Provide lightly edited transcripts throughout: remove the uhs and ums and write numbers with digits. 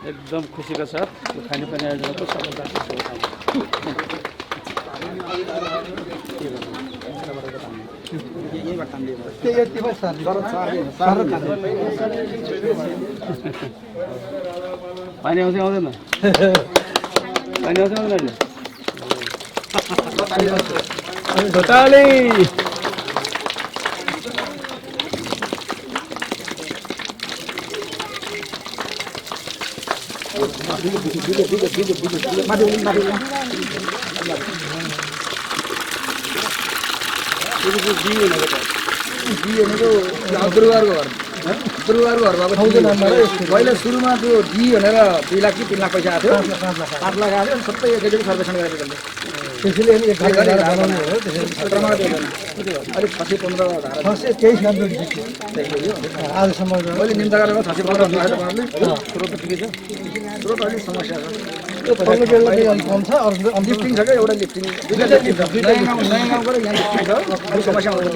एकदम खुसीका साथ खानेपानी आयोजनको सफलताको पानी आउँछ आउँदैन पानी आउँछ आउँदैन घोटाले गुरुवारको घर भएको पहिला सुरुमा त्यो डी भनेर 2 लाख कि 3 लाख पैसा आएको थियो 5 लाख आयो अनि सबै एकैचोटि सर्वेक्षण गरेर त्यसले त्यसैले अनि 1 लाख बनाउनु हो त्यसैले अलिक 615 23 नम्बर आजसम्म मैले निम्ता गरेर 615 भनेर भन्नु स्रोत ठिकै छ स्रोत अलि समस्या छ त्यो पल्लो बेलले अलि कम छ अरु लिफ्टिङ छ के एउटा लिफ्टिङ दुईटा लिफ्टिङ छ नयाँ गाउँको र यहाँ लिफ्टिङ छ अलि समस्या आउँछ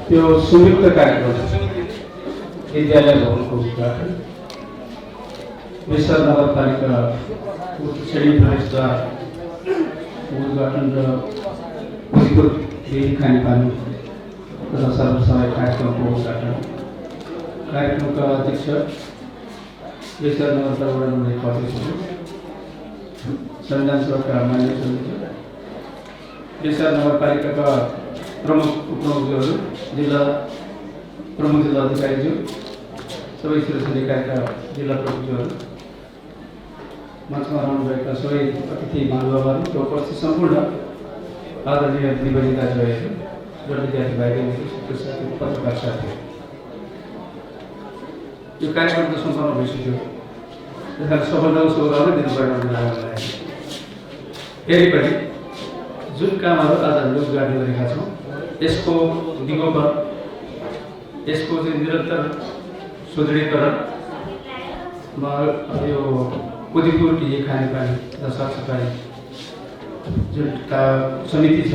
त्यो संयुक्त कार्यक्रम विद्यालय भवनको उद्घाटन विश्व नगरपालिका श्रेणी प्रवेशद्वार उद्घाटन र भोलिको डेली खानेपानी तथा सर्वसभा कार्यक्रमको उद्घाटन कार्यक्रमका अध्यक्ष विश्व नगरपालिका नम्बर 1 अध्यक्ष संविधान सभाका मान्य सदस्य विश्व नगरपालिकाका प्रमुख उपप्रमुखहरू जिल्ला प्रमुख जिल्ला अधिकारीज्यू सबै सुरक्षा निकायका जिल्ला प्रमुखहरू मञ्चमा रहनुभएका सबै अतिथि महानुभावहरू र उपस्थित सम्पूर्ण आदरणीय दिदीबहिनी दाजुभाइहरू र विद्यार्थी भाइ बहिनीहरू साथी पत्रकार साथीहरू यो कार्यक्रम त सम्पन्न भइसक्यो त्यसकारण सफलताको शुभकामना दिनुपर्ने मलाई फेरि पनि जुन कामहरू आज हामीले उद्घाटन गरेका छौँ यसको दिगोपर यसको चाहिँ निरन्तर सुदृढीकरणमा यो उदिपुर टी खानेपानी र सरसफाइ जुन समिति छ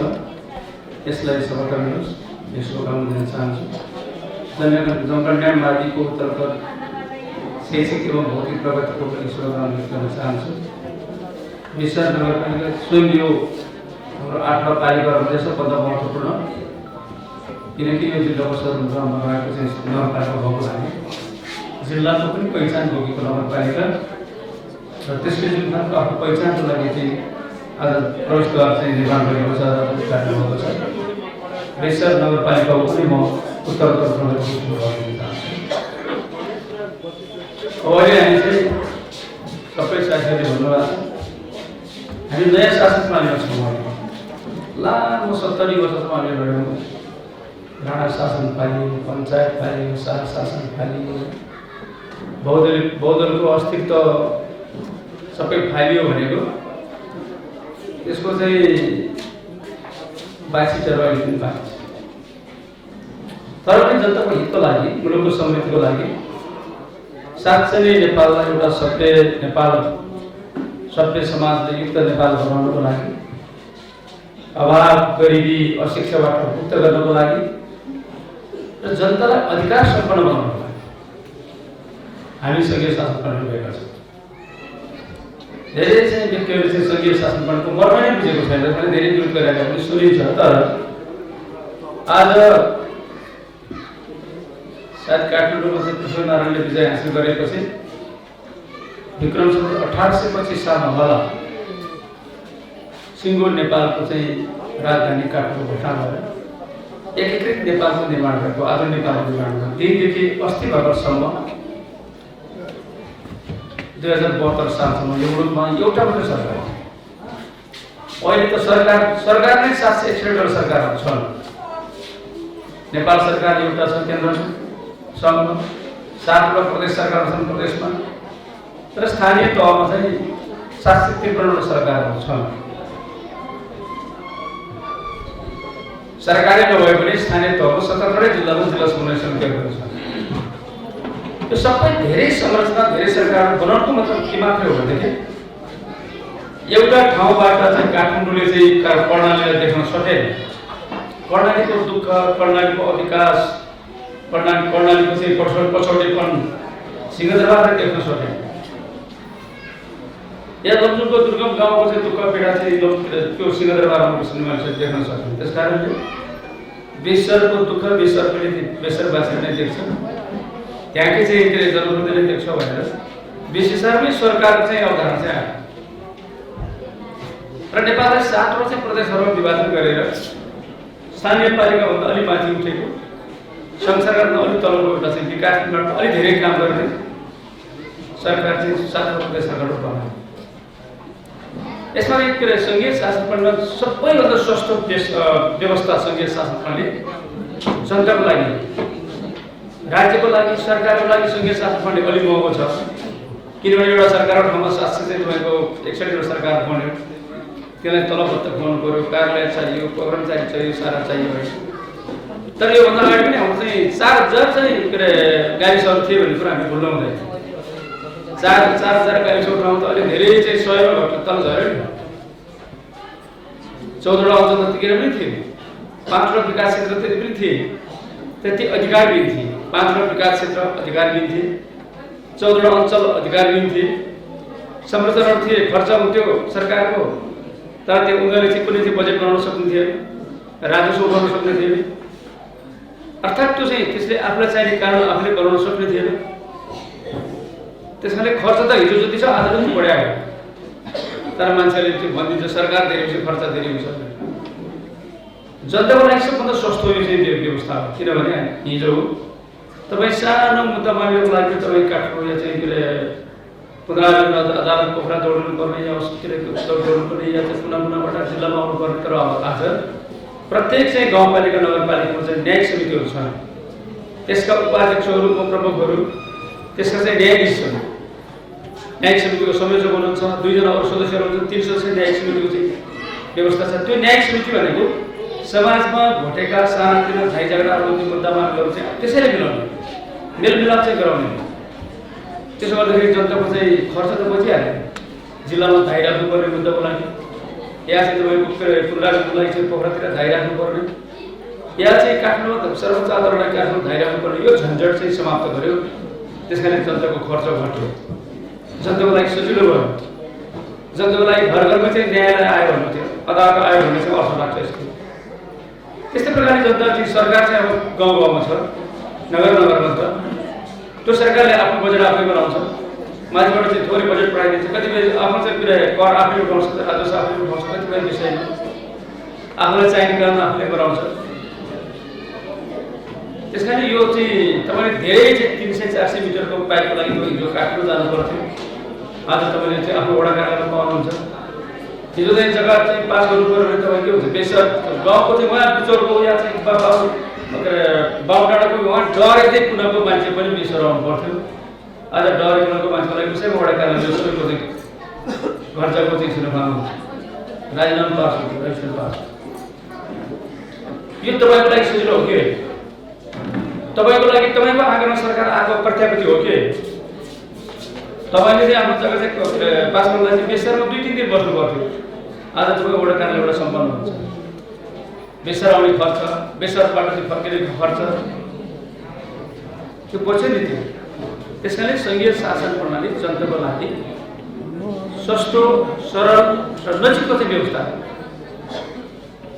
यसलाई सफलता दिनुहोस् यसको काम दिन चाहन्छु जनकल्याण मार्गीको तर्फ शैक्षिक एवं भौतिक प्रगतिको पनि शुभकामना व्यक्त गर्न चाहन्छु विश्व नगरपालिका स्वयं यो हाम्रो 8 पालिका हुँदैछ पद महत्त्वपूर्ण किनकि यो जिल्लाको सदरमुकाममा रहेको चाहिँ नगरपालिका भएको हामी जिल्लाको पनि पहिचान बोकेको नगरपालिका र त्यसले जुन खालको आफ्नो पहिचानको लागि चाहिँ आज प्रवेशद्वार चाहिँ निर्माण गरेको छ उद्घाटन भएको छ विश्व नगरपालिकाको पनि म उत्तरोत्तर प्रगति गर्न चाहन्छु अब अहिले हामी चाहिँ सबै साथीहरूले भन्नुभएको छ हामी नयाँ शासनमा आएका छौँ लामो 70 वर्षसम्म हामीले लड्यौँ राणा शासन पालियो पञ्चायत पालियो शासन पालियो बहुदलको अस्तित्व सबै फालियो भनेको त्यसको चाहिँ बाछिटहरू अहिले पनि बाँकी छ तर पनि जनताको हितको लागि मुलुकको समृद्धिको लागि साँच्चै नै नेपाललाई एउटा सभ्य नेपाल सभ्य समाजले युक्त नेपाल बनाउनको लागि अभाव गरिबी अशिक्षाबाट मुक्त गर्नको लागि र जनतालाई अधिकार सम्पन्न बनाउनको लागि हामी सङ्घीय शासन प्रणाली भएका छौँ धेरै चाहिँ व्यक्तिहरूले चाहिँ सङ्घीय शासन प्रणालीको मर्म नै बुझेको छैन भने धेरै विरोध गरेका पनि सुनिन्छ तर आज सायद काठमाडौँमा चाहिँ कृष्णनारायणले विजय हासिल गरेपछि विक्रम सम्वत 1825 सालमा होला सिङ्गो नेपालको चाहिँ राजधानी काठमाडौँ घोषणा भयो एकीकृत नेपालको निर्माण भएको आधुनिक नेपालको निर्माण भएको दिनदेखि अस्ति भर्खरसम्म 2072 सालसम्म यो मुलुकमा एउटा मात्रै सरकार थियो। अहिले त सरकार नै 761 वटा सरकारहरू छन्। नेपाल सरकार एउटा छ केन्द्रमा, सङ्घमा 7 वटा प्रदेश सरकारहरू छन् प्रदेशमा, तर स्थानीय तहमा चाहिँ 753 वटा सरकारहरू छन्। सरकारी नभए पनि स्थानीय तहको 77 जिल्लामा जिल्ला समन्वय समितिहरू छन्। यो सबै धेरै संरचना धेरै सरकारहरू बनाउनुको मतलब के मात्रै हो भनेदेखि एउटा ठाउँबाट चाहिँ काठमाडौँले चाहिँ कर्णालीलाई देख्न सकेन, कर्णालीको दुःख, कर्णालीको अविकास, कर्णालीको चाहिँ पछौटेपन सिंहदरबारले देख्न सकेन। या लमजुङको दुर्गम गाउँको चाहिँ दुःख पीडा चाहिँ त्यो सिंहदरबारमा बस्ने मान्छेले देख्न सकेन। त्यस कारणले बेसरको दुःख बेसरवासीले नै देख्छ, त्यहाँकै चाहिँ जनप्रतिनिधिले देख्छ भनेर विशेषारमै सरकार चाहिँ अवधारणा चाहिँ आयो र नेपाललाई 7 वटा चाहिँ प्रदेशहरूमा विभाजन गरेर स्थानीय पालिकाभन्दा अलि माथि उठेको सङ्घ सरकारमा अलि तलको एउटा चाहिँ विकासबाट अलि धेरै काम गर्ने सरकार चाहिँ 7 वटा प्रदेश सरकार बनायो। यसमा एक सङ्घीय शासन प्रणाली सबैभन्दा सस्तो व्यवस्था सङ्घीय शासन प्रणाली जनताको लागि, राज्यको लागि, सरकारको लागि सङ्घीय शासन प्रणाली अलि महँगो छ। किनभने एउटा सरकारको ठाउँमा 700 चाहिँ तपाईँको 61 वटा सरकार बन्यो, त्यसलाई तलबत्त खुवाउनु पऱ्यो, कार्यालय चाहियो, कर्मचारी चाहियो, सारा चाहियो है। तर योभन्दा अगाडि पनि हाम्रो चाहिँ 4000 चाहिँ गाविसहरू थिए भन्ने कुरा हामी भुल्न हुँदैन। 4000 गाविसको ठाउँ त अलि धेरै चाहिँ 100 घट्न तल झऱ्यो नि। 14 वटा अञ्चल त्यतिखेर पनि थिए, 5 वटा विकास क्षेत्र त्यति पनि थिए, त्यति अधिकारविहीन थिए। 5 वटा विकास क्षेत्र अधिकारविहीन थिए, 14 वटा अञ्चल अधिकारविहीन थिए, संरचनाहरू थिए, खर्च हुन्थ्यो सरकारको, तर त्यो उनीहरूले चाहिँ कुनै चाहिँ बजेट बनाउन सक्ने थिएन, राजस्व उठाउन सक्ने थिएन, अर्थात् त्यो चाहिँ त्यसले आफूलाई चाहिने कानुन आफूले बनाउन सक्ने थिएन। त्यसकारणले खर्च त हिजो जति छ आज पनि बढ्या हो, तर मान्छेले त्यो भनिदिन्छ सरकार धेरै हुन्छ, खर्च धेरै हुन्छ। जनताको लागि सबभन्दा सस्तो यो चाहिँ व्यवस्था हो। किनभने हिजो तपाईँ सानो मुद्दा मामिलाको लागि तपाईँ काठमाडौँ या चाहिँ अदालत पोखरा दौड्नु पर्ने या दौड्नु पर्ने या चाहिँ पुनःबाट जिल्लामा आउनुपर्ने। तर आज प्रत्येक चाहिँ गाउँपालिका नगरपालिकामा चाहिँ न्यायिक समितिहरू छन्, त्यसका उपाध्यक्षहरू, उपप्रमुखहरू, त्यसका चाहिँ न्यायाधीश छन्। न्यायिक समितिको संयोजक हुनुहुन्छ, 2 जना अरू सदस्यहरू हुनुहुन्छ, 3 सदस्य न्यायिक समितिको चाहिँ व्यवस्था छ। त्यो न्यायिक समिति भनेको समाजमा घटेका सानातिना झै झगडाहरू मुद्दा मामिलाहरू चाहिँ त्यसैले मिलाउने, मेलमिलाप चाहिँ गराउने। त्यसो गर्दाखेरि जनताको चाहिँ खर्च त बचिहाल्यो। जिल्लामा धाइ राख्नुपर्ने मुद्दाको लागि, या चाहिँ तपाईँको पुनरावृत्तिको लागि चाहिँ पोखरातिर धाइ राख्नुपर्ने, या चाहिँ काठमाडौँमा सर्वोच्च अदालतलाई काठमाडौँ धाइ राख्नुपर्ने, यो झन्झट चाहिँ समाप्त गर्यो। त्यस कारण जनताको खर्च घट्यो, जनताको लागि सजिलो भयो, जनताको लागि घर घरमा चाहिँ न्यायालय आयो भन्नु थियो, अदालत आयो भन्ने चाहिँ अर्थ लाग्छ यसको। त्यस्तै प्रकारले जनता चाहिँ सरकार चाहिँ अब गाउँ गाउँमा छ, नगर नगरमा छ। त्यो सरकारले आफ्नो बजेट आफै बनाउँछ, माथिबाट चाहिँ थोरै बजेट पठाइदिन्छ। कतिपय आफ्नो चाहिँ कर आफैले उठाउन सक्छ, राजस्व आफैले उठाउँछ, कतिपय विषयमा आफूलाई चाहिने काम आफूले गराउँछ। त्यस कारण यो चाहिँ तपाईँले धेरै चाहिँ 300-400 मिटरको पाइपको लागि हिजो काठमाडौँ जानु पर्थ्यो, आज तपाईँले चाहिँ आफ्नो वडा कार्यालयमा पाउनुहुन्छ। हिजो चाहिँ जग्गा चाहिँ पास गर्नु पऱ्यो भने तपाईँ के हुन्छ, बेसर गाउँको चाहिँ उहाँ बिचौरको या चाहिँ बाहुडाँडाको उहाँ डरेकै कुनाको मान्छे पनि बेसर आउनु पर्थ्यो। आज डरे कुनाको मान्छेलाई कसैको वडा कार्यालय सबैको चाहिँ खर्चको चाहिँ सुन्न पाउनुहुन्छ, राजीनामा पास हुन्छ, रजिस्ट्रेसन पास। यो तपाईँको लागि सजिलो हो कि तपाईँको लागि तपाईँको आँगनमा सरकार आएको प्रत्यापत्ति हो कि तपाईँले चाहिँ आफ्नो जग्गा चाहिँ पास गर्नलाई चाहिँ बेसरमा 2-3 दिन बस्नु पर्थ्यो, आज तपाईँको वडा कार्यालयबाट सम्पन्न हुन्छ। बेसर आउने खर्च, बेसरबाट चाहिँ फर्किने खर्च त्यो बच्छ नि त्यो। त्यस कारणले सङ्घीय शासन प्रणाली जनताको लागि सस्तो, सरल र नजिकको चाहिँ व्यवस्था।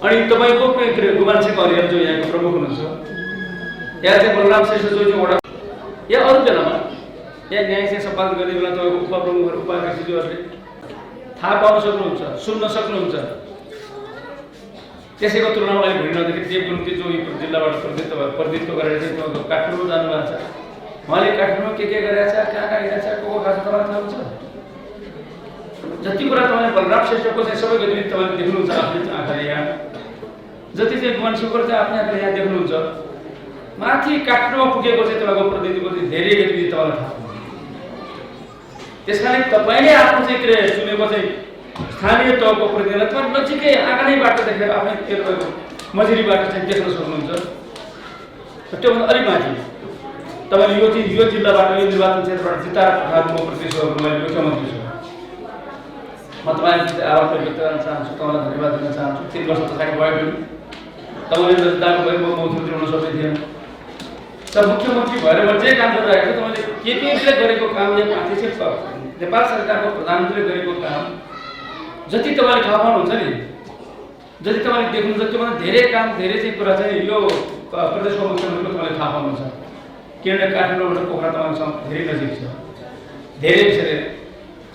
अनि तपाईँको गुमानसिंह अर्याल जो यहाँको प्रमुख हुनुहुन्छ, या चाहिँ बलराम श्रेष्ठ जो वडा या अरू बेलामा या न्याय चाहिँ सम्पादन गर्ने बेला तपाईँको उपप्रमुखहरू, उपाध्यक्षज्यूहरूले थाहा पाउन सक्नुहुन्छ, सुन्न सक्नुहुन्छ। त्यसैको तुलनामा अहिले भनिरहँदाखेरि देवगुरुजी जो यो जिल्लाबाट प्रतिनिधित्व गरेर चाहिँ तपाईँको काठमाडौँ जानुभएको छ, उहाँले काठमाडौँमा के गरेछ, कहाँ हिँडेछ, को खान्छ तपाईँलाई थाहा हुन्छ। जति कुरा तपाईँले बलराम श्रेष्ठको चाहिँ सबै गतिविधि तपाईँले देख्नुहुन्छ आफ्नो आँखाले यहाँ, जति चाहिँ गुमान सुकर चाहिँ आफ्नो आँखाले यहाँ देख्नुहुन्छ, माथि काठमाडौँमा पुगेको चाहिँ तपाईँको प्रतिनिधिको चाहिँ धेरै गतिविधि तपाईँलाई थाहा हुन्छ। त्यस कारण तपाईँले आफ्नो चाहिँ के चुनेको चाहिँ स्थानीय तहको प्रतिनिधिलाई तपाईँ नजिकै आँगनैबाट देखेर आफ्नै मजुरीबाट चाहिँ देख्न सक्नुहुन्छ। त्योभन्दा अलिक माथि तपाईँले यो जिल्लाबाट यो निर्वाचन क्षेत्रबाट जिताएर पठाएको म प्रतिनिधित्व मैले मुख्यमन्त्री छु। म तपाईँलाई आभार व्यक्त गर्न चाहन्छु, तपाईँलाई धन्यवाद दिन चाहन्छु। 3 वर्ष पछाडि भयो पनि तपाईँले जिताएको भए म मुख्यमन्त्री हुन सक्ने थिएन। तर मुख्यमन्त्री भएर म जे काम गरिरहेको छु, तपाईँले केपीले गरेको कामले माथि चाहिँ नेपाल सरकारको प्रधानमन्त्रीले गरेको काम जति तपाईँले थाहा पाउनुहुन्छ नि, जति तपाईँले देख्नुहुन्छ त्योभन्दा धेरै काम, धेरै चाहिँ कुरा चाहिँ यो प्रदेशको मुख्यमन्त्रीको तपाईँले थाहा पाउनुहुन्छ। किनभने काठमाडौँबाट पोखरा तपाईँसँग धेरै नजिक छ, धेरै विषय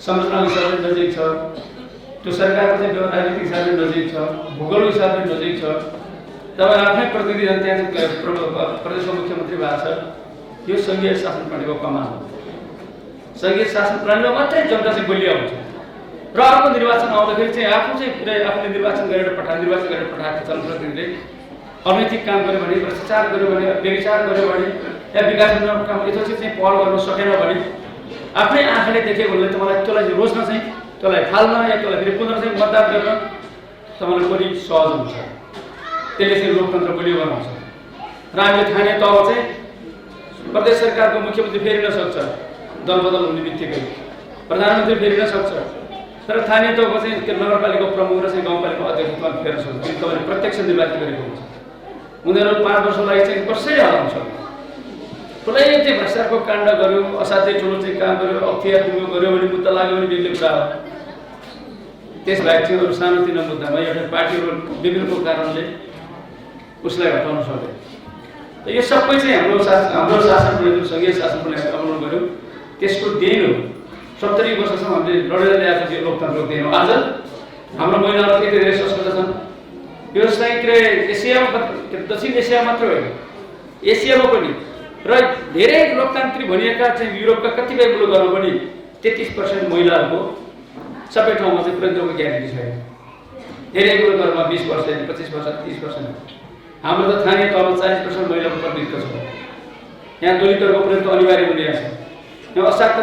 संरचना हिसाबले नजिक छ, त्यो सरकारको चाहिँ राजनीतिक हिसाबले नजिक छ, भूगोल हिसाबले नजिक छ। तपाईँ आफ्नै प्रतिनिधि त्यहाँ प्रदेशको मुख्यमन्त्री भएको छ। यो सङ्घीय शासन प्रणालीको कमाल हो। सङ्घीय शासन प्रणालीमा मात्रै जनता चाहिँ बलिया हुन्छ र अर्को निर्वाचन आउँदाखेरि चाहिँ आफूले निर्वाचन गरेर पठाएको जनप्रतिनिधिले अनैतिक काम गर्यो भने, भ्रष्टाचार गर्यो भने, व्यभिचार गर्यो भने या विकासमूलक काम यथोचित चाहिँ पहल गर्न सकेन भने आफ्नै आँखाले देखेको भने त्यसलाई रोज्न चाहिँ, त्यसलाई फाल्न या त्यसलाई फेरि पुनः चाहिँ मतदान गर्न तपाईँलाई पनि सहज हुन्छ। त्यसले चाहिँ लोकतन्त्र बलियो बनाउँछ। र हामीले स्थानीय तहमा चाहिँ प्रदेश सरकारको मुख्यमन्त्री फेरिन सक्छ, दलबदल हुने बित्तिकै प्रधानमन्त्री फेरिन सक्छ। तर स्थानीय तहको चाहिँ नगरपालिका प्रमुख र चाहिँ गाउँपालिका अध्यक्षमा फेर्न सक्छ। तपाईँले प्रत्यक्ष निर्वाचित गरेको हुन्छ। उनीहरू 5 वर्षको लागि चाहिँ कसरी हराउन सक्छ। ठुलै चाहिँ भ्रष्टाचारको काण्ड गर्यो, असाध्यै ठुलो चाहिँ काम गर्यो, अख्तियार गर्यो भने मुद्दा लाग्यो भने बेग्लै कुरा हो। त्यसबाहेक चाहिँ अरू सानोतिनो मुद्दामा एउटा पार्टीहरू विभिन्न कारणले उसलाई हटाउन सक्दैन। यो सबै चाहिँ हाम्रो शासन प्रणाली, सङ्घीय शासन प्रणाली अपनाउनु गऱ्यो। त्यसको देन हो। 70 वर्षसम्म हामीले लडेर ल्याएको थियो लोकतन्त्रको देन हो। आज हाम्रो महिलाहरू त्यति धेरै सशक्त छन्। यो चाहिँ एसियामा, दक्षिण एसिया मात्र होइन, एसियामा पनि र धेरै लोकतान्त्रिक भनिएका चाहिँ युरोपका कतिपय मुलुकहरूमा पनि 33% महिलाहरूको सबै ठाउँमा चाहिँ प्रतिनिधित्वको ग्यारेन्टी छैन। धेरै मुलुकहरूमा 20%, 25%, 30%। हाम्रो त स्थानीय तहमा 40% महिलाको प्रतिनिधित्व छ। यहाँ दलितहरूको प्रतिनिधित्व अनिवार्य बनिरहेको छ। यहाँ अशक्त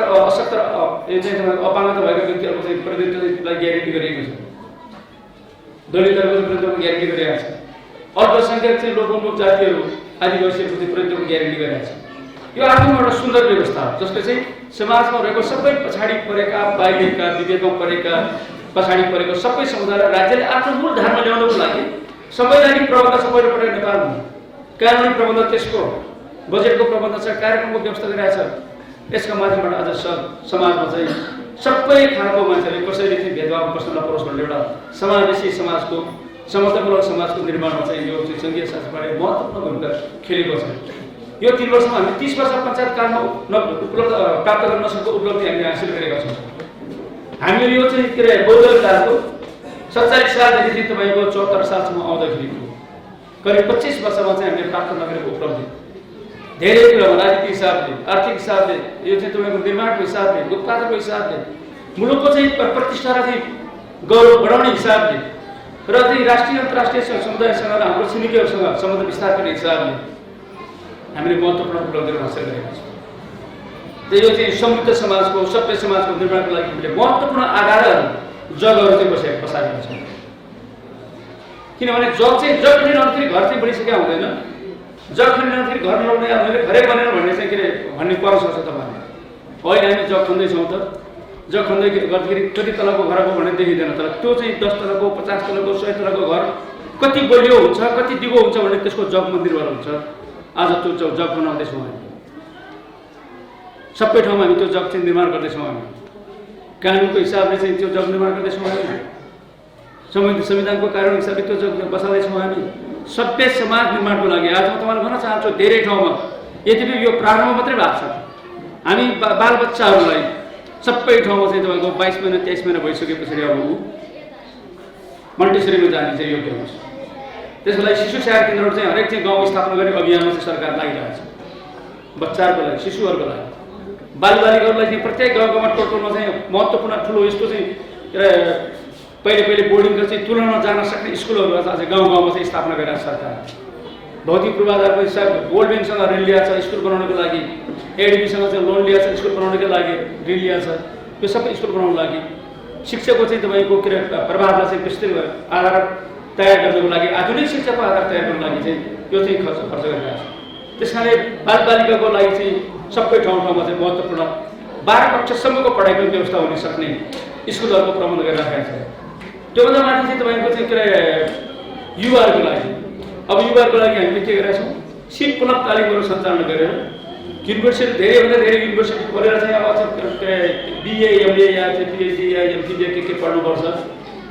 यो चाहिँ तपाईँको अपाङ्गता भएका व्यक्तिहरूको चाहिँ प्रतिनिधित्वलाई ग्यारेन्टी गरिएको छ। दलितहरूको प्रतिनिधित्वको ग्यारेन्टी गरिरहेको छ। अल्पसङ्ख्यक चाहिँ लोकमुख जातिहरू, आदिवासीहरूको चाहिँ प्रतिनिधित्वको ग्यारेन्टी गरिरहेको छ। यो आफैमा एउटा सुन्दर व्यवस्था हो जसले चाहिँ समाजमा रहेको सबै पछाडि परेका, बाहिरका, विवेकमा परेका, पछाडि परेको सबै समुदायलाई राज्यले आफ्नो मूल धारमा ल्याउनको लागि संवैधानिक प्रबन्ध छ। पहिलोपटक नेपालमा कानुनी प्रबन्ध, त्यसको बजेटको प्रबन्ध छ, कार्यक्रमको व्यवस्था गरिरहेको छ। यसका माध्यमबाट आज समाजमा चाहिँ सबै खालको मान्छेले कसैले चाहिँ भेदभाव बस्न नपरोस् भन्ने एउटा समावेशी समाजको, समतामूलक समाजको निर्माणमा चाहिँ यो चाहिँ सङ्घीय शासन प्रणालीले महत्त्वपूर्ण भूमिका खेलेको छ। यो 3 वर्षमा हामी 30 वर्ष पञ्चायतकालमा उपलब्ध प्राप्त गर्न नसकेको उपलब्धि हामीले हासिल गरेका छौँ। हामीले यो चाहिँ बौद्धकालको 47 सालदेखि चाहिँ तपाईँको 74 सालसम्म आउँदाखेरिको करिब 25 वर्षमा चाहिँ हामीले प्राप्त नगरेको उपलब्धि धेरै कुरामा, राजनीतिक हिसाबले, आर्थिक हिसाबले, यो चाहिँ तपाईँको निर्माणको हिसाबले, उत्पादनको हिसाबले, मुलुकको चाहिँ प्रतिष्ठालाई चाहिँ गौरव बढाउने हिसाबले र चाहिँ राष्ट्रिय अन्तर्राष्ट्रिय समुदायसँग र हाम्रो छिमेकीहरूसँग सम्बन्ध विस्तार गर्ने हिसाबले हामीले महत्त्वपूर्ण उपलब्धिहरू हासिल गरेका छौँ। यो चाहिँ समृद्ध समाजको, सभ्य समाजको निर्माणको लागि हामीले महत्त्वपूर्ण आधारहरू, जगहरू चाहिँ बसालेका छौँ। किनभने जग खनिरहँदाखेरि घर चाहिँ बढिसकेका हुँदैन। जग खनिरहँदाखेरि घर नलाउने हामीले घरै बनेर भन्ने चाहिँ भन्ने पर्न सक्छ तपाईँले। होइन, हामी जग खन्दैछौँ त, जग खन्दै गर्दाखेरि कति तलको घर हो भन्ने देखिँदैन। तर त्यो चाहिँ 10 तलको, 50 तलको, 100 तलको घर कति बलियो हुन्छ, कति दिगो हुन्छ भन्ने त्यसको जग मन्दिरबाट हुन्छ। आज त्यो जग बनाउँदैछौँ हामी। सबै ठाउँमा हामी त्यो जग चाहिँ निर्माण गर्दैछौँ। हामी कानुनको हिसाबले चाहिँ त्यो जग निर्माण गर्दैछौँ। हामी संविधानको कानुन हिसाबले त्यो जग बसाल्दैछौँ। हामी सभ्य समाज निर्माणको लागि आज म तपाईँलाई भन्न चाहन्छु, धेरै ठाउँमा यद्यपि यो प्रारम्भ मात्रै भएको छ। हामी बालबच्चाहरूलाई सबै ठाउँमा चाहिँ तपाईँको 22 महिना 23 महिना भइसके पछाडि अब ऊ मन्टेसरीमा जाने चाहिँ योग्य हुन्छ। त्यसको लागि शिशु सेवा केन्द्रहरू चाहिँ हरेक चाहिँ गाउँ स्थापना गर्ने अभियानमा चाहिँ सरकार लागिरहेको छ। बच्चाहरूको लागि, शिशुहरूको लागि, बालबालिकाहरूलाई चाहिँ प्रत्येक गाउँमा टोटलमा चाहिँ महत्त्वपूर्ण ठुलो यस्तो चाहिँ पहिले बोर्डिङको चाहिँ तुलनामा जान सक्ने स्कुलहरू चाहिँ गाउँ गाउँमा चाहिँ स्थापना गरिरहेको छ सरकार। भौतिक पूर्वाधार पनि वर्ल्ड ब्याङ्कसँग ऋण लिएको छ स्कुल बनाउनको लागि, एडिबीसँग चाहिँ लोन लिएको छ स्कुल बनाउनको लागि ऋण लिएको छ, यो सबै स्कुल बनाउनको लागि। शिक्षाको चाहिँ तपाईँको के अरे प्रभावलाई चाहिँ विस्तृत आधार तयार गर्नको लागि, आधुनिक शिक्षाको आधार तयार गर्नको लागि चाहिँ यो चाहिँ खर्च गरिरहेको छ। त्यस कारणले बालबालिकाको लागि चाहिँ सबै ठाउँमा चाहिँ महत्त्वपूर्ण 12 कक्षासम्मको पढाइ पनि व्यवस्था हुन सक्ने स्कुलहरूको प्रबन्ध गरिराखेको छ। त्योभन्दा माथि चाहिँ तपाईँको चाहिँ के अरे युवाहरूको लागि, अब युवाहरूको लागि हामीले के गरेका छौँ, सिप क्लब तालिमहरू सञ्चालन गरेर युनिभर्सिटी धेरैभन्दा धेरै युनिभर्सिटी खोलेर चाहिँ अब बिए एमए या चाहिँ पिएचडी या एमफिल के पढ्नुपर्छ,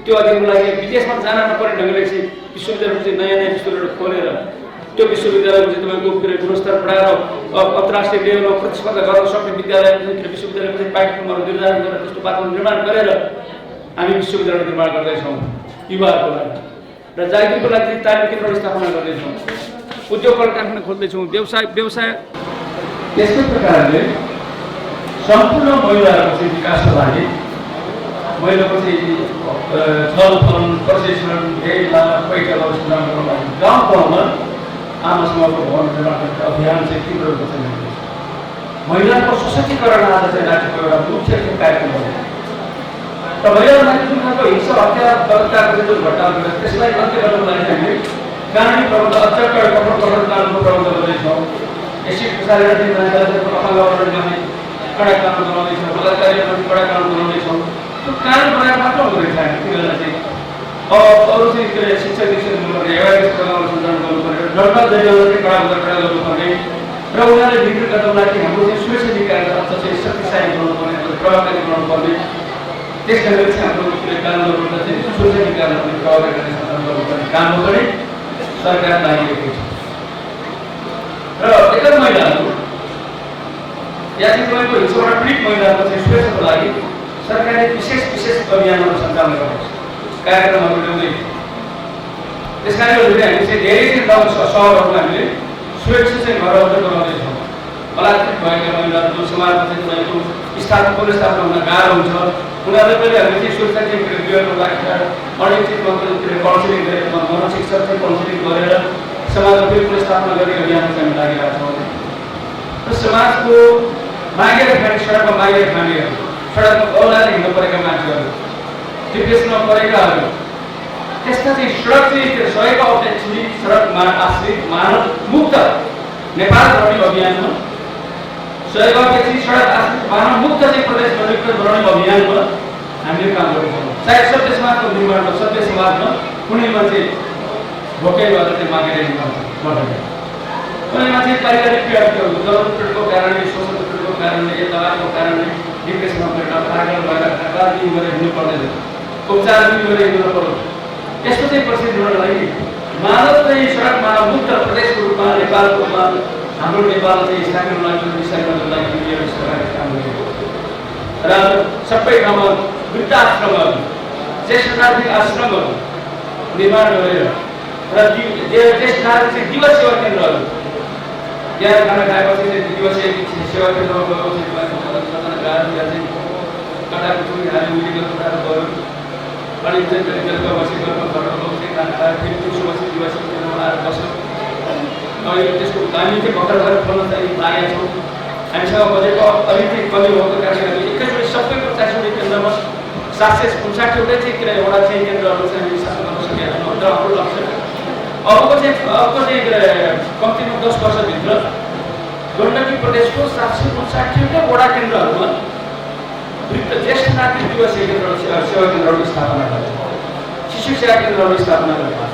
त्यो अध्ययनको लागि विदेशमा जान नपर्ने ढङ्गले चाहिँ विश्वविद्यालयहरू चाहिँ नयाँ नयाँ विश्वविद्यालयहरू खोलेर त्यो विश्वविद्यालयको चाहिँ तपाईँको गुणस्तर बढाएर अन्तर्राष्ट्रिय लेभलमा प्रतिस्पर्धा गर्न सक्ने विश्वविद्यालयको चाहिँ पाठ्यक्रमहरू निर्धारण गरेर त्यस्तो वातावरण निर्माण गरेर हामी विश्वविद्यालय निर्माण गर्दैछौँ युवाहरूको लागि। र जागिरको लागि चाहिँ तालिम केन्द्रहरू स्थापना गर्दैछौँ, उद्योग कल कारखाना खोल्दैछौँ, व्यवसाय त्यस्तै प्रकारले सम्पूर्ण महिलाहरूको चाहिँ विकासको लागि महिलाको चाहिँ छलफल प्रशिक्षण भेला पैठाहरू सञ्चालन गर्नको लागि गाउँ गाउँमा आमा समूहको भवन निर्माण गर्ने अभियान चाहिँ तीव्र रूपमा चलिरहेको छ। महिलाको सशक्तिकरण आज चाहिँ राखेको एउटा मुख्य कार्यक्रम हो र महिलाहरूलाई जुन खालको हिंसा हत्या बलात्कारको जुन घटनाहरू छ त्यसलाई अन्त्य गर्नको लागि हामीले कानुनी प्रबन्ध अत्यन्त कठोर कानुनको प्रबन्ध गर्दैछौँ। एसिड प्रसारेर चाहिँ मान्छेलाई अफाङ्गबाट ल्याउने कडा कानुन बनाउँदैछौँ, बलात्कारीहरू कडा कानुन बनाउँदैछौँ। त्यो कानुन बनाएर मात्र हुँदैन हामी तिनीहरूलाई चाहिँ अरू चाहिँ के अरे शिक्षा दिनुपर्ने, एवारनेस प्रोग्रामहरू सञ्चालन गर्नुपर्ने, दण्ड जरिमाना चाहिँ कडा गर्नुपर्ने र उनीहरूले बिक्री गर्नको लागि हाम्रो चाहिँ सुरक्षा निकायले अझ चाहिँ शक्तिशाली बनाउनुपर्ने, प्रभावकारी बनाउनुपर्ने। त्यस कारणले चाहिँ हाम्रो कानुनहरूबाट चाहिँ सुरक्षा निकायलाई प्रभावकारी गर्ने सञ्चालन गर्नुपर्ने काममा पनि सरकार लागिरहेको छ। र बेकार महिलाहरू या चाहिँ तपाईँको हिंसाबाट पीडित महिलाहरूको चाहिँ सुरक्षाको लागि सरकारले विशेष अभियानहरू सञ्चालन गरेको छ, कार्यक्रमहरू ल्याउँदै। त्यस कारणले हामी चाहिँ धेरै चाहिँ सहरहरूमा हामीले सुरक्षा चाहिँ घरहरू बनाउँदैछौँ। बलात्कृत भएका महिलाहरू जो समाजमा चाहिँ तपाईँको पुनर्स्थापना हुन गाह्रो हुन्छ उनीहरूलाई पनि हामीले चाहिँ सुरक्षा चाहिँ गृहमा राखेर अडिट काउन्सिलिङ गरेर मनोशिक्षक चाहिँ काउन्सिलिङ गरेर समाजमा फेरि पुनर्स्थापना गर्ने अभियानमा चाहिँ हामी लागिरहेका छौँ। र समाजको मागेर खाने, सडकमा मागेर खाने, सडकमा औलाले हिँड्नु परेका मान्छेहरू, डिप्रेसनमा परेकाहरू, त्यस्ता चाहिँ सडक चाहिँ सयका औपचारिक सडकमा आश्रित मानव मुक्त नेपाल बनाउने अभियानमा 100 गाउँपछि सडक आश्रित मानव मुक्त चाहिँ प्रदेश बनाउने अभियानमा हामीले काम गर्छौँ। सायद सभ्य समाजको निर्माणमा, सभ्य समाजमा कुनै मान्छे भोकै भएर चाहिँ मागेर हिँड्नुपर्छ, कुनै मान्छे पारिवारिक पीडाको जरुरतको कारणले, शोषण पीडाको कारणले, यताको कारणले डिप्रेसनमा परेर पागल भएर राजनीति गरेर हिँड्नु पर्दैन, उपचार पनि गरेर हिँड्नु पर्यो। यस्तो चाहिँ परिस्थिति हुनलाई मानव चाहिँ सडक मानव मुक्त प्रदेशको रूपमा नेपालको रूपमा हाम्रो नेपाल चाहिँ स्थापित लागि विषयको लागि यो सरकारले काम गरेको र सबै ठाउँमा वृद्धाश्रमहरू, ज्येष्ठ नागरिक आश्रमहरू निर्माण गरेर र ज्येष्ठ नागरिक दिवस सेवा केन्द्रहरू, त्यहाँ खाना खाएपछि चाहिँ दिवसीय सेवा केन्द्रमा गएर कटाको चुरी हाल्यो, मिलेको कुराहरू गऱ्यो, अनि चाहिँ बेलुका बसेको घरको चाहिँ खाना खाएर फेरि दिउँसो बसी दिवसीय केन्द्रमा आएर बस्यो। अहिले त्यसको हामी चाहिँ भर्खर खोल्न चाहिँ लागेका छौँ। हामीसँग बजेटको अलिकति कमी भएको कारणले हामी एकैचोटि सबै 50 केन्द्रमा 759वटै चाहिँ के एउटा चाहिँ केन्द्रहरू चाहिँ हामी स्थापना गर्न सकेका छौँ र हाम्रो लक्ष्य अर्को चाहिँ कम्तीमा 10 वर्षभित्र गण्डकी प्रदेशको 759वटा वडा केन्द्रहरूमा ज्येष्ठ नागरिक दिवसीय केन्द्रहरू, सेवा केन्द्रहरू स्थापना गर्छौँ, शिशु सेवा केन्द्रहरू स्थापना गर्छौँ।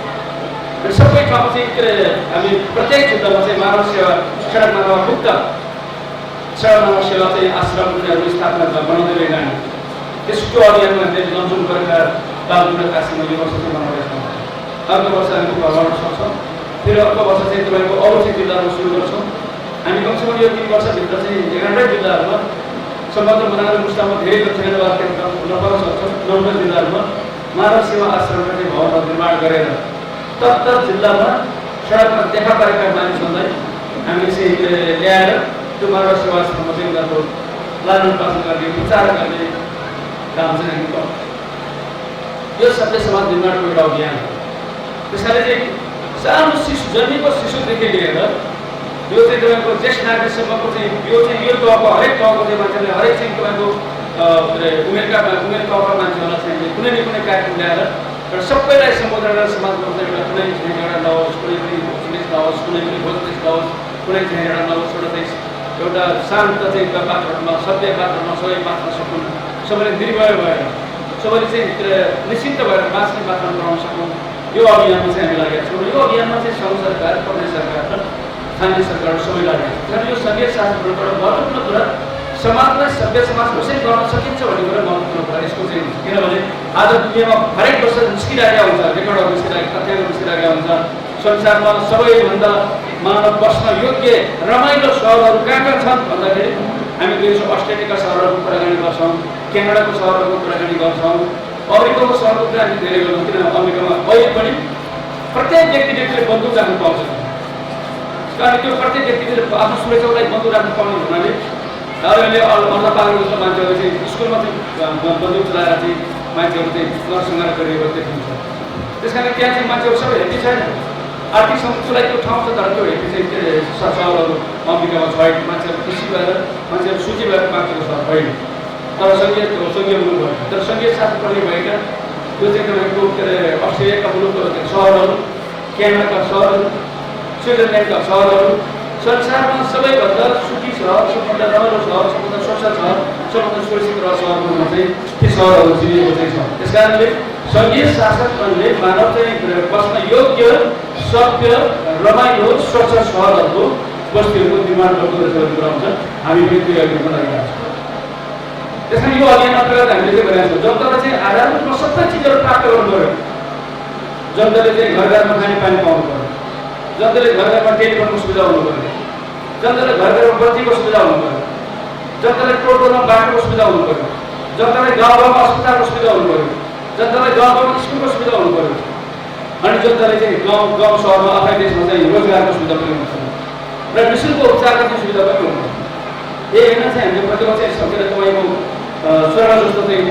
र सबै ठाउँमा चाहिँ के अरे हामी प्रत्येक क्षेत्रमा चाहिँ मानव सेवा, सडक मानव मुक्त सडक मानव सेवा चाहिँ आश्रमहरू स्थापना बनाउँदै जाने त्यसको अभियानमा हामीले लन्चन गरेर बालबुढा काशीमा यो वर्ष चाहिँ बनाउँदैछौँ। अर्को वर्ष हामी गर्न सक्छौँ, फेरि अर्को वर्ष चाहिँ तपाईँको अरू चाहिँ जिल्लाहरू सुरु गर्छौँ। हामी कमसेकम यो 3 वर्षभित्र चाहिँ 11 जिल्लाहरूमा सम्बन्ध बनाएर मुस्तामा धेरै लक्षणवाद केन्द्र हुन सक्छौँ। 9 जिल्लाहरूमा मानव सेवा आश्रमका चाहिँ भवनहरू निर्माण गरेर तत्त जिल्लामा सडकमा देखा परेका मानिसहरूलाई हामीले चाहिँ ल्याएर त्यो मानव सेवा आश्रममा चाहिँ उनीहरूको लालन पालन गर्ने उपचार गर्ने काम चाहिँ हामी गर्छौँ। यो सभ्य समाज निर्माणको एउटा अभियान हो। त्यसैले चाहिँ सानो शिशु जन्मेको शिशुदेखि लिएर यो चाहिँ तपाईँको ज्येष्ठ नागरिकसम्मको चाहिँ यो तहको हरेक तहको चाहिँ मान्छेले हरेक चाहिँ तपाईँको उमेर तहका मान्छेहरूलाई चाहिँ कुनै न कुनै कार्यक्रम ल्याएर र सबैलाई सम्बोधन गरेर समाजमा चाहिँ एउटा कुनै चाहिँ एउटा नहोस्, कुनै पनि जिनिस नहोस्, कुनै पनि भोजनिस नहोस्, कुनै चाहिँ एउटा नहोस्, एउटा शान्त चाहिँ वातावरणमा सभ्य वातावरणमा सबै बाँच्न सकुन्, सबैले निर्भय भएर सबैले चाहिँ निश्चिन्त भएर बाँच्ने वातावरण बनाउन सकौँ। यो अभियानमा चाहिँ हामी लागेका छौँ। यो अभियानमा चाहिँ सङ्घ सरकार, प्रदेश सरकार र स्थानीय सरकारहरू सबै लागेका छन्। कारण यो सङ्घीय शासनबाट महत्त्वपूर्ण कुरा समाजलाई सभ्य समाज कसरी गर्न सकिन्छ भन्ने कुरा महत्त्वपूर्ण कुरा यसको चाहिँ हुन्छ। किनभने आज दुनियाँमा हरेक वर्ष निस्किरहेका हुन्छ, रेकर्डहरू निस्किरहेका, तथ्यहरू निस्किरहेका हुन्छ। संसारमा सबैभन्दा मानव बस्न योग्य रमाइलो सहरहरू कहाँ छन् भन्दाखेरि हामी देशको अस्ट्रेलियाका सहरहरूको कुराकानी गर्छौँ, क्यानाडाको सहरहरूको कुराकानी गर्छौँ, अमेरिकाको सहरको कुरा हामी धेरै गर्छौँ। किन अमेरिकामा अहिले पनि प्रत्येक व्यक्तिले बन्दुक राख्नु पाउँछ। कारण त्यो प्रत्येक व्यक्तिले आफ्नो सुरक्षाको लागि बन्दुक राख्नु पाउने हुनाले अहिले अन्य पागल जस्तो मान्छेहरू चाहिँ स्कुलमा चाहिँ बन्दुक चलाएर चाहिँ मान्छेहरू चाहिँ नरसंहार गरिएको देखिन्छ। त्यस कारण त्यहाँ चाहिँ मान्छेहरू सबै हेप्पी छैन। आर्थिक समस्यालाई त्यो ठाउँ छ, तर त्यो हेप्पी चाहिँ सहरहरू अमेरिकामा छैन। मान्छेहरू खुसी भएर, मान्छेहरू सूची भएर बाँचेको सहर होइन। तर सङ्घीय मुलुक भयो, तर सङ्घीय शासन प्रणाली भएका त्यो चाहिँ तपाईँको के अरे अस्ट्रेलियाका मुलुकहरू सहरहरू, क्यानाडाका सहरहरू, स्विजरल्यान्डका सहरहरू संसारमा सबैभन्दा सुखी सहर, सबभन्दा राम्रो सहर, सबभन्दा स्वच्छ सहर, सबभन्दा सुरक्षित सहरहरूमा चाहिँ ती सहरहरू चिनिएको चाहिँ छ। त्यस कारणले सङ्घीय शासन प्रणालीले मानव चाहिँ बस्न योग्य, सभ्य, रमाइलो, स्वच्छ सहरहरूको बस्तीहरूको निर्माण गर्दो रहेछ भन्ने कुरा हुन्छ। हामी पनि त्यो अभियानमा लागेका छौँ। त्यस कारण यो अभियान अन्तर्गत हामीले चाहिँ गरेका छौँ। जनतालाई चाहिँ आधारभूतमा सबै चिजहरू प्राप्त गर्नु पऱ्यो। जनताले चाहिँ घर घरमा खाने पानी पाउनु पऱ्यो, जनताले घर घरमा टेलिफोनको सुविधा हुनु पऱ्यो, जनताले घर घरमा बत्तीको सुविधा हुनु पऱ्यो, जनताले टोलमा बाटोको सुविधा हुनु पऱ्यो, जनताले गाउँ गाउँमा अस्पतालको सुविधा हुनु पऱ्यो, जनताले गाउँ गाउँमा स्कुलको सुविधा हुनु पऱ्यो, अनि जनताले चाहिँ गाउँ सहरमा आफ्नै देशमा चाहिँ रोजगारको सुविधा पनि हुनु पऱ्यो र निःशुल्क उपचारको चाहिँ सुविधा पनि हुनु पऱ्यो। यही होइन चाहिँ हामीले प्रतिभा चाहिँ सकेर तपाईँको स्वर्ग जस्तो चाहिँ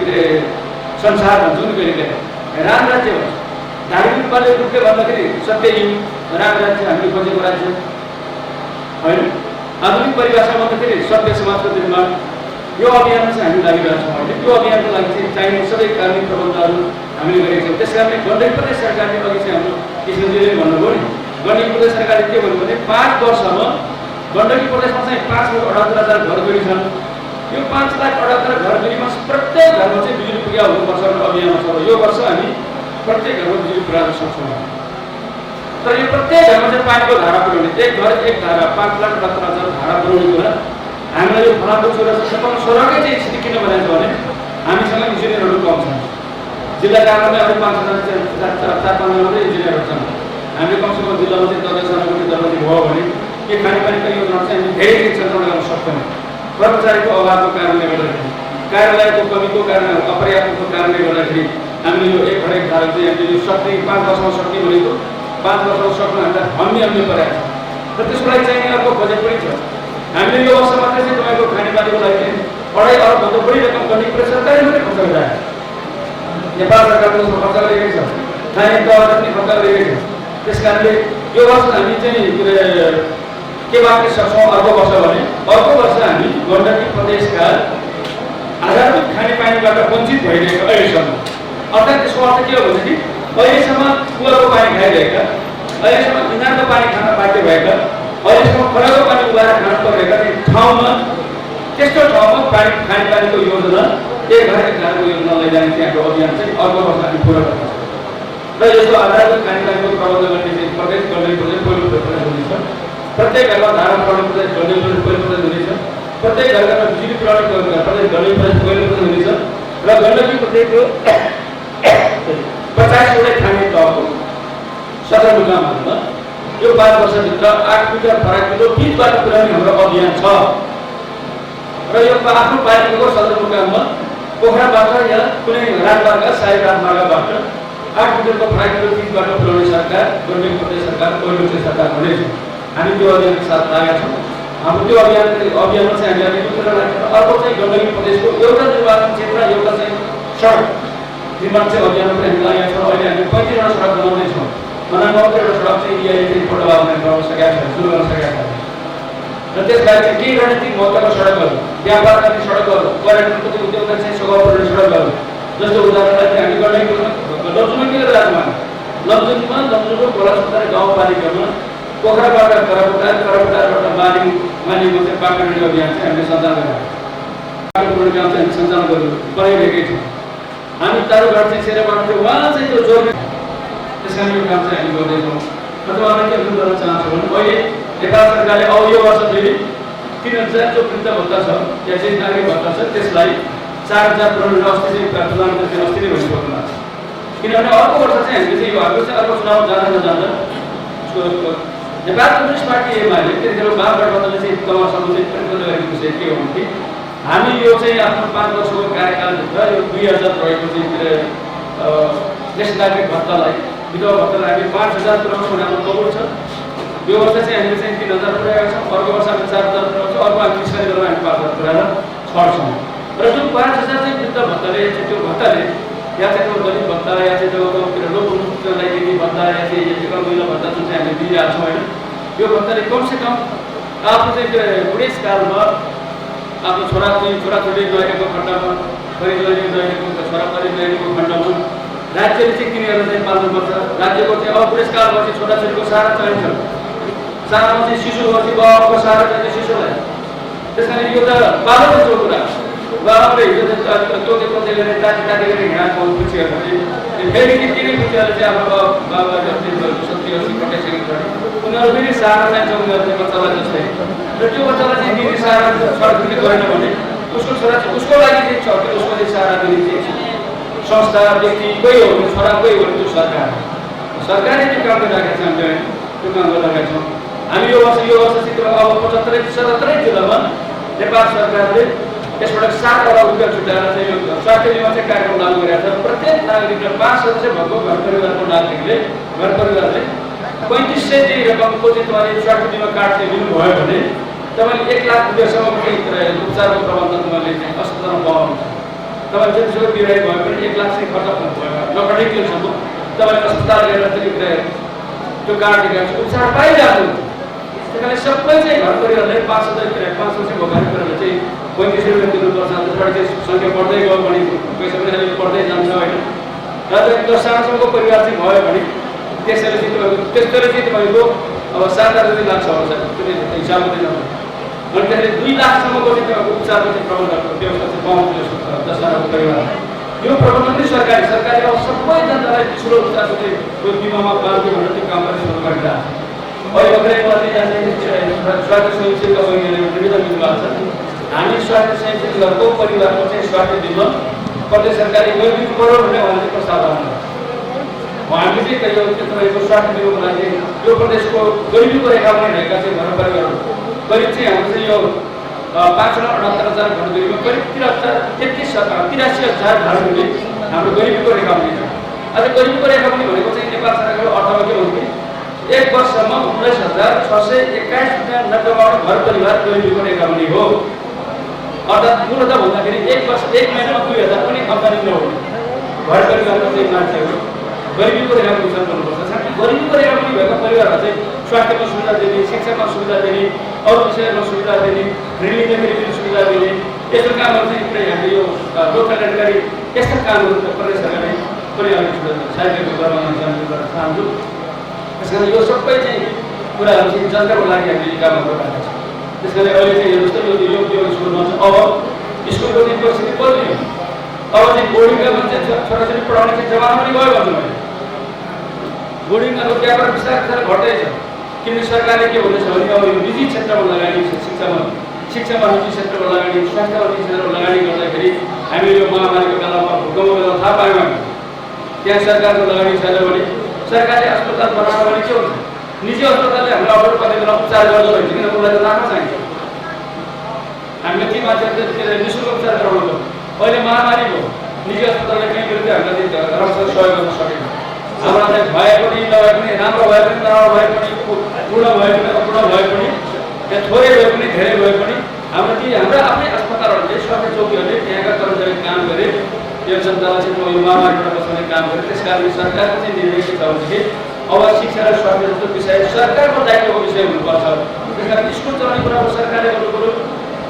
संसार भन्छौँ नि कहिले राम राज्य भन्छ। धार्मिक रूपले भन्दाखेरि सत्य राम राज्य हामीले खोजेको राज्य होइन। आधुनिक परिभाषा भन्दाखेरि सभ्य समाजको निर्माण। यो अभियानमा चाहिँ हामी लागिरहेका छौँ। अहिले त्यो अभियानको लागि चाहिँ चाहिने सबै कानुनी प्रबन्धहरू हामीले गरेका छौँ। त्यस कारणले गण्डकी प्रदेश सरकारले अघि चाहिँ हाम्रो किशनजीले भन्नुभयो नि, गण्डकी प्रदेश सरकारले के भन्नुभयो भने 5 वर्षमा गण्डकी प्रदेशमा चाहिँ 5,78,000 घरधुरी छन्। यो 5,78,000 घरधुरीमा प्रत्येक घरमा चाहिँ बिजुली पुग्या हुनुपर्छ भन्ने अभियानमा छ। यो वर्ष हामी प्रत्येक घरमा बिजुली पुर्याउन सक्छौँ। तर यो प्रत्येक घरमा चाहिँ पानीको धारा पुर्याउने, एक घर एक धारा, 5,78,000 धारा पुर्याउने कुरा हामीलाई यो फलाको छोरा सडकै चाहिँ स्थिति किन बनाएको छ भने हामीसँग इन्जिनियरहरू कम छन्। जिल्ला कार्यालयमा अरू 4-5 मात्रै इन्जिनियरहरू छन्। हामीले कमसेकम जिल्लामा चाहिँ 10-जनाको दर्जाले भयो भने यो खानेपानीको योजना चाहिँ हामी धेरै सञ्चालन गर्न सक्दैनौँ। कर्मचारीको अभावको कारणले गर्दाखेरि, कार्यालयको कमीको कारण, अपर्याप्तको कारणले गर्दाखेरि हामीले यो एक हरेक धारा चाहिँ हामीले यो सक्ने 5 वर्षमा सक्ने भनेको 5 वर्षमा सक्नु हामीलाई हम्ने परेको छ र त्यसको लागि चाहिने अर्को बजेट पनि छ। हामीले यो वर्ष मात्रै चाहिँ तपाईँको खानेपानीको लागि 2.5 अरबभन्दा बढी रकम गण्डकी प्रदेश सरकारले मात्रै खर्च गरिरहेको छ। नेपाल सरकारले उसमा खर्च गरेकै छ, स्थानीय तहले पनि खर्च गरेकै छ। त्यस कारणले यो वर्ष हामी चाहिँ के बाँच्न सक्छौँ अर्को वर्ष भने अर्को वर्ष हामी गण्डकी प्रदेशका आधारभूत खानेपानीबाट वञ्चित भइरहेको अहिलेसम्म, अर्थात् त्यसको अर्थ के हो भनेदेखि अहिलेसम्म कुवाको पानी खाइरहेका, अहिलेसम्म इनारको पानी खान बाध्य भएका, अहिलेसम्म खराबको पानी उगाएर खान परिरहेका ठाउँमा त्यस्तो ठाउँमा खानेपानीको योजना एक घर एक घरको योजना लैजाने चाहिँ हाम्रो अभियान चाहिँ अर्को वर्ष हामी पुरा गर्छौँ। र यस्तो आधारभूत खानेपानीको प्रबन्ध गर्ने चाहिँ प्रत्येक गण्डकी प्रदेश पहिलो प्रदेश हुनेछ। प्रत्येक घरमा धारा पुर्याउने प्रदेश गण्डकी प्रदेश पहिलो प्रदेश हुनेछ। प्रत्येक घरमा बिजुली पुर्याउने प्रदेश गण्डकी प्रदेश पहिलो प्रदेश हुनेछ। र गण्डकी प्रदेशको 50वटै खाने तहको सदरमुकामहरूमा यो 5 वर्षभित्र 8 मिटर फराकिलो पिचबाट पुर्याउने हाम्रो अभियान छ। र यो आफ्नो पालिकाको सदरमुकाममा पोखराबाट या कुनै राजमार्ग, साई राजमार्गबाट 8 मिटरको फ्लाइटको तिजबाट पुर्याउने सरकार गण्डकी प्रदेश सरकार पहिलो चाहिँ सरकार बनेको छ। हामी त्यो अभियानको साथ लागेका छौँ। हाम्रो त्यो अभियानमा चाहिँ हामीले मित्र राखेर अर्को चाहिँ गण्डकी प्रदेशको एउटा निर्वाचन क्षेत्र एउटा चाहिँ सडक निर्माण चाहिँ अभियानमा पनि हामी लागेका छौँ। अहिले हामी 35वटा सडक बनाउँदैछौँ। मनाङमा एउटा सडक चाहिँ यहाँले चाहिँ फोटोबाबुले बनाउन सकेका छ, सुरु गर्न सकेका छ। र त्यसबाहेक चाहिँ केही रणनीतिक महत्त्वका सडकहरू, व्यापार गर्ने सडकहरू, पर्यटनको चाहिँ उद्योगका चाहिँ सघाउ पर्ने सडकहरू, जस्तो उदाहरणलाई चाहिँ हामी गण्डकीको लप्चुमा के गरिरहेको लप्चुङमा लप्चुङको खोलासुत्तर गाउँपालिकामा पोखराबाट करपुटारबाट मालिङको चाहिँ बाटो निर्माण अभियान चाहिँ हामीले सञ्चालन गरेका बाटो पुर्याउने काम चाहिँ हामी सञ्चालन गरिरहेकै छौँ। हामी तारुघाट चाहिँ सेराबाट चाहिँ उहाँ चाहिँ त्यो जोड्ने त्यस कारण यो काम चाहिँ हामी गर्दैछौँ। र तपाईँलाई के गर्न चाहन्छु भने अहिले नेपाल सरकारले अब यो वर्ष फेरि 3000 जो वृद्ध भत्ता छ या चाहिँ नागरिक भत्ता छ त्यसलाई 4000 पुर्याउने अस्ति चाहिँ प्रधानमन्त्रीले अस्ति नै भनिसक्नु भएको छ। किनभने अर्को वर्ष चाहिँ हामीले चाहिँ यो हाम्रो चाहिँ अर्को चुनाव जाँदा नजाँदा नेपाल कम्युनिस्ट पार्टी एमाले त्यतिखेर महागठबन्धनले चाहिँ तबसम्म चाहिँ प्रतिबद्ध गरेको विषय के हो भने हामी यो चाहिँ आफ्नो 5 वर्षको कार्यकालभित्र यो 2000 रहेको चाहिँ देश नागरिक भत्तालाई विधवा भत्तालाई हामी 5000 पुर्याउनु भने हाम्रो कबुल छ। यो वर्ष चाहिँ हामीले चाहिँ 3000 पुर्याएका छौँ। अर्को वर्ष हामी 4000 पुर्याउँछौँ। अर्को हामी निस्कने गरेर हामी 5000 पुर्याएर छर्छौँ। र जुन 5000 चाहिँ वृद्ध भत्ताले त्यो भत्ताले या चाहिँ त्यो दलित भत्ता या चाहिँ त्यो लोकलाई दिने भत्ता या चाहिँ एकल महिला भत्ता जुन चाहिँ हामीले दिइरहेको छौँ होइन, यो भत्ताले कमसेकम आफ्नो चाहिँ बुढेसकालमा आफ्नो छोराछोरी नहेरेको खण्डमा, परिजनले नहेरेको छोराछोरी नहेरेको खण्डमा राज्यले चाहिँ किनेर चाहिँ पाल्नुपर्छ। राज्यको चाहिँ अब बुढेसकालपछि छोराछोरीको सहारा चाहिन्छ। सहारामा चाहिँ शिशुपछि बाबाको सहारा चाहिन्छ शिशुलाई। त्यस कारण यो त बाबाको कुरा बाबाले हिजो तोके गरेर ताती गरेर हिँडाएको पछि फेरि किन बुझेर चाहिँ आफ्नो बाबा जस्तै 70-80 कटाइसकेको छ। उनीहरू फेरि सहारा चाहिन्छ उनीहरूले बच्चालाई जस्तै। र त्यो बच्चालाई चाहिँ दिने सहारा सरकारले गरेन भने उसको छोरा उसको लागि चाहिँ छ कि उसको चाहिँ सहारा दिने चाहिँ संस्था व्यक्ति कोही हो भने छोरा कोही हो भने त्यो सरकारले त्यो काम गरिरहेका छ। हामीले त्यो काम गरिरहेका छौँ। हामी यो वर्षसित अब 75-77 जिल्लामा नेपाल सरकारले यसबाट 7 अरब रुपियाँ छुट्याएर चाहिँ यो स्वास्थ्य बिमा चाहिँ कार्यक्रम लागू गरेका छ। प्रत्येक नागरिकले 5 सदस्य भएको घर परिवारको नागरिकले घर परिवारले 3500 चाहिँ रकमको चाहिँ तपाईँले स्वास्थ्य बिमा कार्ड चाहिँ लिनुभयो भने तपाईँले 1 लाख रुपियाँसम्मको चाहिँ उपचारको प्रबन्ध तपाईँले चाहिँ अस्पतालमा पाउनुहुन्छ। तपाईँ जतिसक्दो बिरामी भयो भने 1 लाख चाहिँ खर्च भयो नपठाइदिएसम्म तपाईँले अस्पताल गएर चाहिँ त्यो कार्ड देखाएर उपचार पाइरहेको। त्यस कारणले सबै चाहिँ घर परिवारले 5 सदस्य भएको घर परिवारले चाहिँ 3500 रुपियाँ तिर्नुपर्छ। त्यसबाट चाहिँ सङ्ख्या बढ्दै गयो भने पैसा पनि अलिक बढ्दै जान्छ होइन। र तपाईँको 10,000सम्मको परिवार चाहिँ भयो भने त्यसरी चाहिँ तपाईँको अब 7,000 लाग्छ होला त्यो हिसाब मात्रै नभए अनि त्यसले 2 लाखसम्मको चाहिँ तपाईँको उपचारको चाहिँ प्रबन्धको व्यवस्था चाहिँ पाउँछ 10,000को परिवार। यो प्रबन्ध पनि सरकारले अब सबै जनतालाई निःशुल्क उपचारको चाहिँ बिमामा पाल्यो भनेर त्यो काम पनि सुरु गरिरहेको छ। अहिले भर्खरै स्वास्थ्य स्वयंसेवीका बहिनीहरूले निवेदन दिनुभएको छ। हामी स्वास्थ्य स्वयंसेवीहरूको परिवारको चाहिँ स्वास्थ्य बिमा प्रदेश सरकारले गरिदिनु पर्यो भनेर उहाँले प्रस्ताव गर्नुभयो। हामीले चाहिँ तपाईँको स्वास्थ्य बिमाको लागि यो प्रदेशको गरिबीको रेखामा रहेका चाहिँ घर परिवारहरू करिब चाहिँ हाम्रो चाहिँ यो 5,68,000 घर गरिबीमा करिब 83,000 घरहरूले हाम्रो गरिबीको रेखा पनि छ। आज गरिबीको रेखा पनि भनेको चाहिँ नेपाल सरकारको अर्थमा के हो भने 1 वर्षमा 19,621 रुपियाँ नकमाउने घर परिवार गरिबीको रेखा पनि हो। अर्थात् मूलतः भन्दाखेरि 1 महिनामा 2,000 पनि आम्दानी नहुने घर परिवारको चाहिँ मान्छेहरू गरिबीको रेखामा विचार गर्नुपर्छ। साथै गरिबीको रेखा पनि भएको परिवारलाई चाहिँ स्वास्थ्यमा सुविधा दिने, शिक्षामा सुविधा दिने, अरू विषयमा सुविधा दिने, ऋण लिँदाखेरि पनि सुविधा दिने यस्तो कामहरू चाहिँ पुरै हामीले यो लोक कल्याणकारी यस्ता कामहरू प्रदेश सरकारले पनि अलिक साहित्यको गर्न चाहन्छु। त्यस कारण यो सबै चाहिँ कुराहरू चाहिँ जनताको लागि हामीले कामहरू गरिरहेका छौँ। त्यस कारण अहिले चाहिँ यो जस्तो यो स्कुलमा चाहिँ अब स्कुलको चाहिँ परिस्थिति बदलियो। अब चाहिँ बोर्डिङका मान्छे छोराछोरी पढाउने चाहिँ जमाना पनि गयो भन्छु मैले। बोर्डिङको व्यापार बिस्तारै घट्दैछ। किनकि सरकारले के भन्दैछ भने अब यो निजी क्षेत्रमा लगानी शिक्षामा निजी क्षेत्रमा लगानी, स्वास्थ्यमा निजी क्षेत्रमा लगानी गर्दाखेरि हामीले यो महामारीको बेलामा भूकम्पको बेला थाहा पायौँ हामी त्यहाँ सरकारको लगानी छैन भने सरकारले अस्पताल बनाउन भने के हुन्छ? निजी अस्पतालले हाम्रो अफर पर्ने बेला उपचार गर्दो रहेछ किन उसलाई त लाख चाहिन्छ। हामीले ती मान्छेहरूले निःशुल्क उपचार गराउनु पर्छ। अहिले महामारी भयो निजी अस्पतालले कहीँ विरुद्ध हामीलाई सहयोग गर्न सकेन। हाम्रा चाहिँ भए पनि नभए पनि राम्रो भए पनि नराम्रो भए पनि पूर्ण भए पनि अपूर्ण भए पनि त्यहाँ थोरै भए पनि धेरै भए पनि हाम्रा आफ्नै अस्पतालहरूले स्वास्थ्य चौकीहरूले त्यहाँका कर्मचारी काम गरे यो जनतालाई चाहिँ यो महामारीबाट बचाउने काम गरे। त्यस कारणले सरकारको चाहिँ निर्णय के छ भनेदेखि अब शिक्षा र स्वास्थ्य जस्तो विषय सरकारको दायित्वको विषय हुनुपर्छ। त्यस कारण स्कुल चलाउने कुरा अब सरकारले गर्नु पऱ्यो।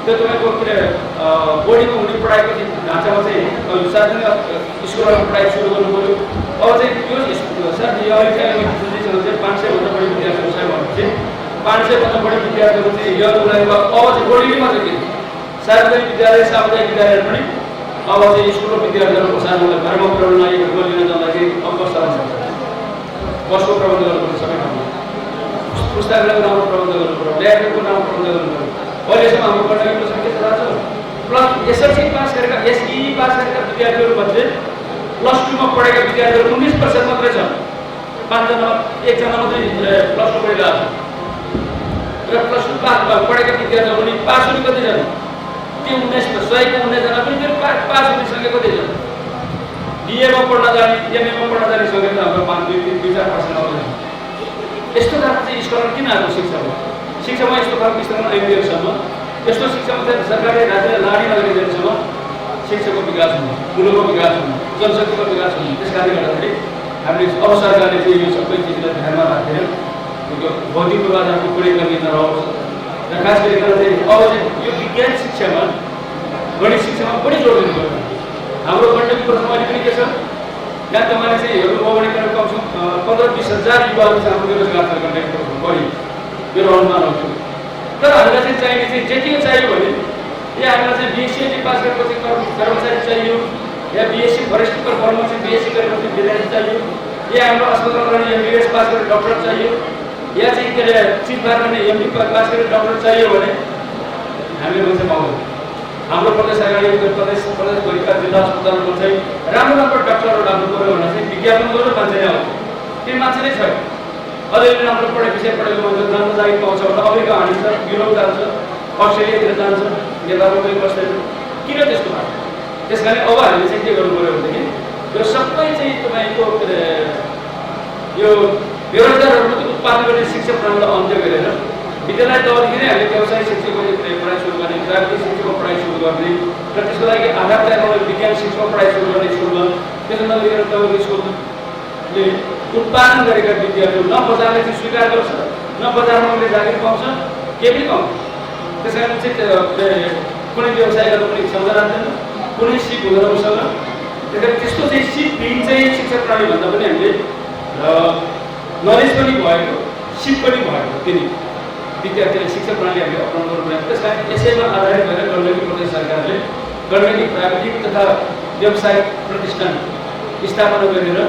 त्यो तपाईँको के अरे बोर्डिङमा हुने पढाइको ढाँचामा चाहिँ सार्वजनिक स्कुलमा पढाइ सुरु गर्नु पऱ्यो। अब चाहिँ यो सर यो अहिले चाहिँ 500 भन्दा बढी विद्यार्थीहरू छ भनेपछि 500 भन्दा बढी विद्यार्थीहरू चाहिँ यो उनीहरूको अब चाहिँ बोर्डिङमा चाहिँ के सार्वजनिक विद्यालय सामुदायिक विद्यालय पनि अब चाहिँ स्कुलको विद्यार्थीहरूको साथमा घरमा पुर्याउन लागेको लिन जाँदाखेरि अब कस्तो हुन्छ। बसको प्रबन्ध गर्नुपर्छ, सबै ठाउँमा पुस्तकालयको राम्रो प्रबन्ध गर्नुपर्छ, ल्याबको राम्रो प्रबन्ध गर्नुपर्छ। अहिलेसम्म हाम्रो गण्डकीको सङ्ख्या थाहा छ प्लस एसएलसी पास गरेका एसई पास गरेका विद्यार्थीहरूमध्ये प्लस 2 मा पढेका विद्यार्थीहरू 19% मात्रै छ। 5 जना 1 जना मात्रै प्लस 2 पढिरहेको छ र प्लस 2 पास पढेका विद्यार्थीहरू पनि पास हुने कति छन् त्यो 19 जना पनि पास हुने सङ्ख्या कति छ। बिएमा पढ्न जाने एमएमा पढ्न जाने सङ्ख्या त हाम्रो 5-2-4% मात्रै छ। यस्तो खालको चाहिँ स्कलर किन आएको शिक्षामा यस्तो खालको स्तरमा आइदिएसम्म यस्तो शिक्षामा चाहिँ सरकारले राज्यले लाडी नगरिदिएसम्म शिक्षाको विकास हुने, मुलुकको विकास हुने, जनशक्तिको विकास हुने। त्यस कारणले गर्दाखेरि हामीले अब सरकारले चाहिँ यो सबै चिजलाई ध्यानमा राखेर भौतिक पूर्वाधारको कुनै कमी नरहोस् र खास गरिकन चाहिँ अब चाहिँ यो विज्ञान शिक्षामा गणित शिक्षामा बढी जोड दिनु पर्यो। हाम्रो गण्डकी प्रथम अहिले पनि के छ यहाँ तपाईँले चाहिँ हेर्नुभयो भने कमसेकम 15-20 हजार युवाहरू चाहिँ हाम्रो बेरोजगार छ गण्डकी प्रथम बढी मेरो अनुमान हो। तर हामीलाई चाहिँ चाहिने चाहिँ जति चाहियो भने या हामीलाई चाहिँ बिएससी पास गरेपछि कर्मचारी चाहियो या बिएससी फरेस्ट कर्ममा चाहिँ बिएससी गरेपछि विद्यार्थी चाहियो या हाम्रो अस्पतालमा एमबीबीएस पास गरेर डाक्टर चाहियो या चाहिँ के अरे चिटबार गर्ने एमडी पास गरेर डाक्टर चाहियो भने हामीले मान्छे पाउँदैन। हाम्रो प्रदेश अगाडि प्रदेशभरिका जिल्ला अस्पतालमा चाहिँ राम्रो डाक्टरहरू लाग्नु पऱ्यो भने चाहिँ विज्ञापन गरेर मान्छे नै आउँछ। त्यो मान्छे नै छैन। अलिअलि राम्रो विषय पढेको मान्छे राम्रो जागिर पाउँछ भने अमेरिका हानिन्छ, युरोप जान्छ, अस्ट्रेलियातिर जान्छ, नेपालमा पनि बस्दैन। किन त्यस्तो भएको? त्यस कारण अब हामीले चाहिँ के गर्नु पऱ्यो भनेदेखि यो सबै चाहिँ तपाईँको यो बेरोजगारहरूको उत्पादन गर्ने शिक्षा प्रणालीलाई अन्त्य गरेर विद्यालय तहदेखि नै हामीले व्यवसाय शिक्षाको पढाइ सुरु गर्ने, प्राविधिक शिक्षाको पढाइ सुरु गर्ने र त्यसको लागि आधार तयार गर्ने विज्ञान शिक्षाको पढाइ सुरु गर्ने स्कुलमा त्यसो नगरिकन तपाईँको स्कुलले उत्पादन गरेका विद्यार्थीहरू न बजारले चाहिँ स्वीकार गर्छ न बजारमा उनले जागिर पाउँछ, केही पनि पाउँछ। त्यस कारण चाहिँ कुनै व्यवसाय गर्न पनि इच्छा राख्दैन, कुनै सिप हुँदैन उसँग। त्यस कारण त्यस्तो चाहिँ सिपविहीन चाहिँ शिक्षा प्रणाली भन्दा पनि हामीले नलेज पनि भएको सिप पनि भएको तिनी विद्यार्थीलाई शिक्षा प्रणाली हामीले अपनाउनु पर्छ। त्यस कारण यसैमा आधारित भएर गण्डकी प्रदेश सरकारले गण्डकी प्राविधिक तथा व्यावसायिक प्रतिष्ठान स्थापना गरेर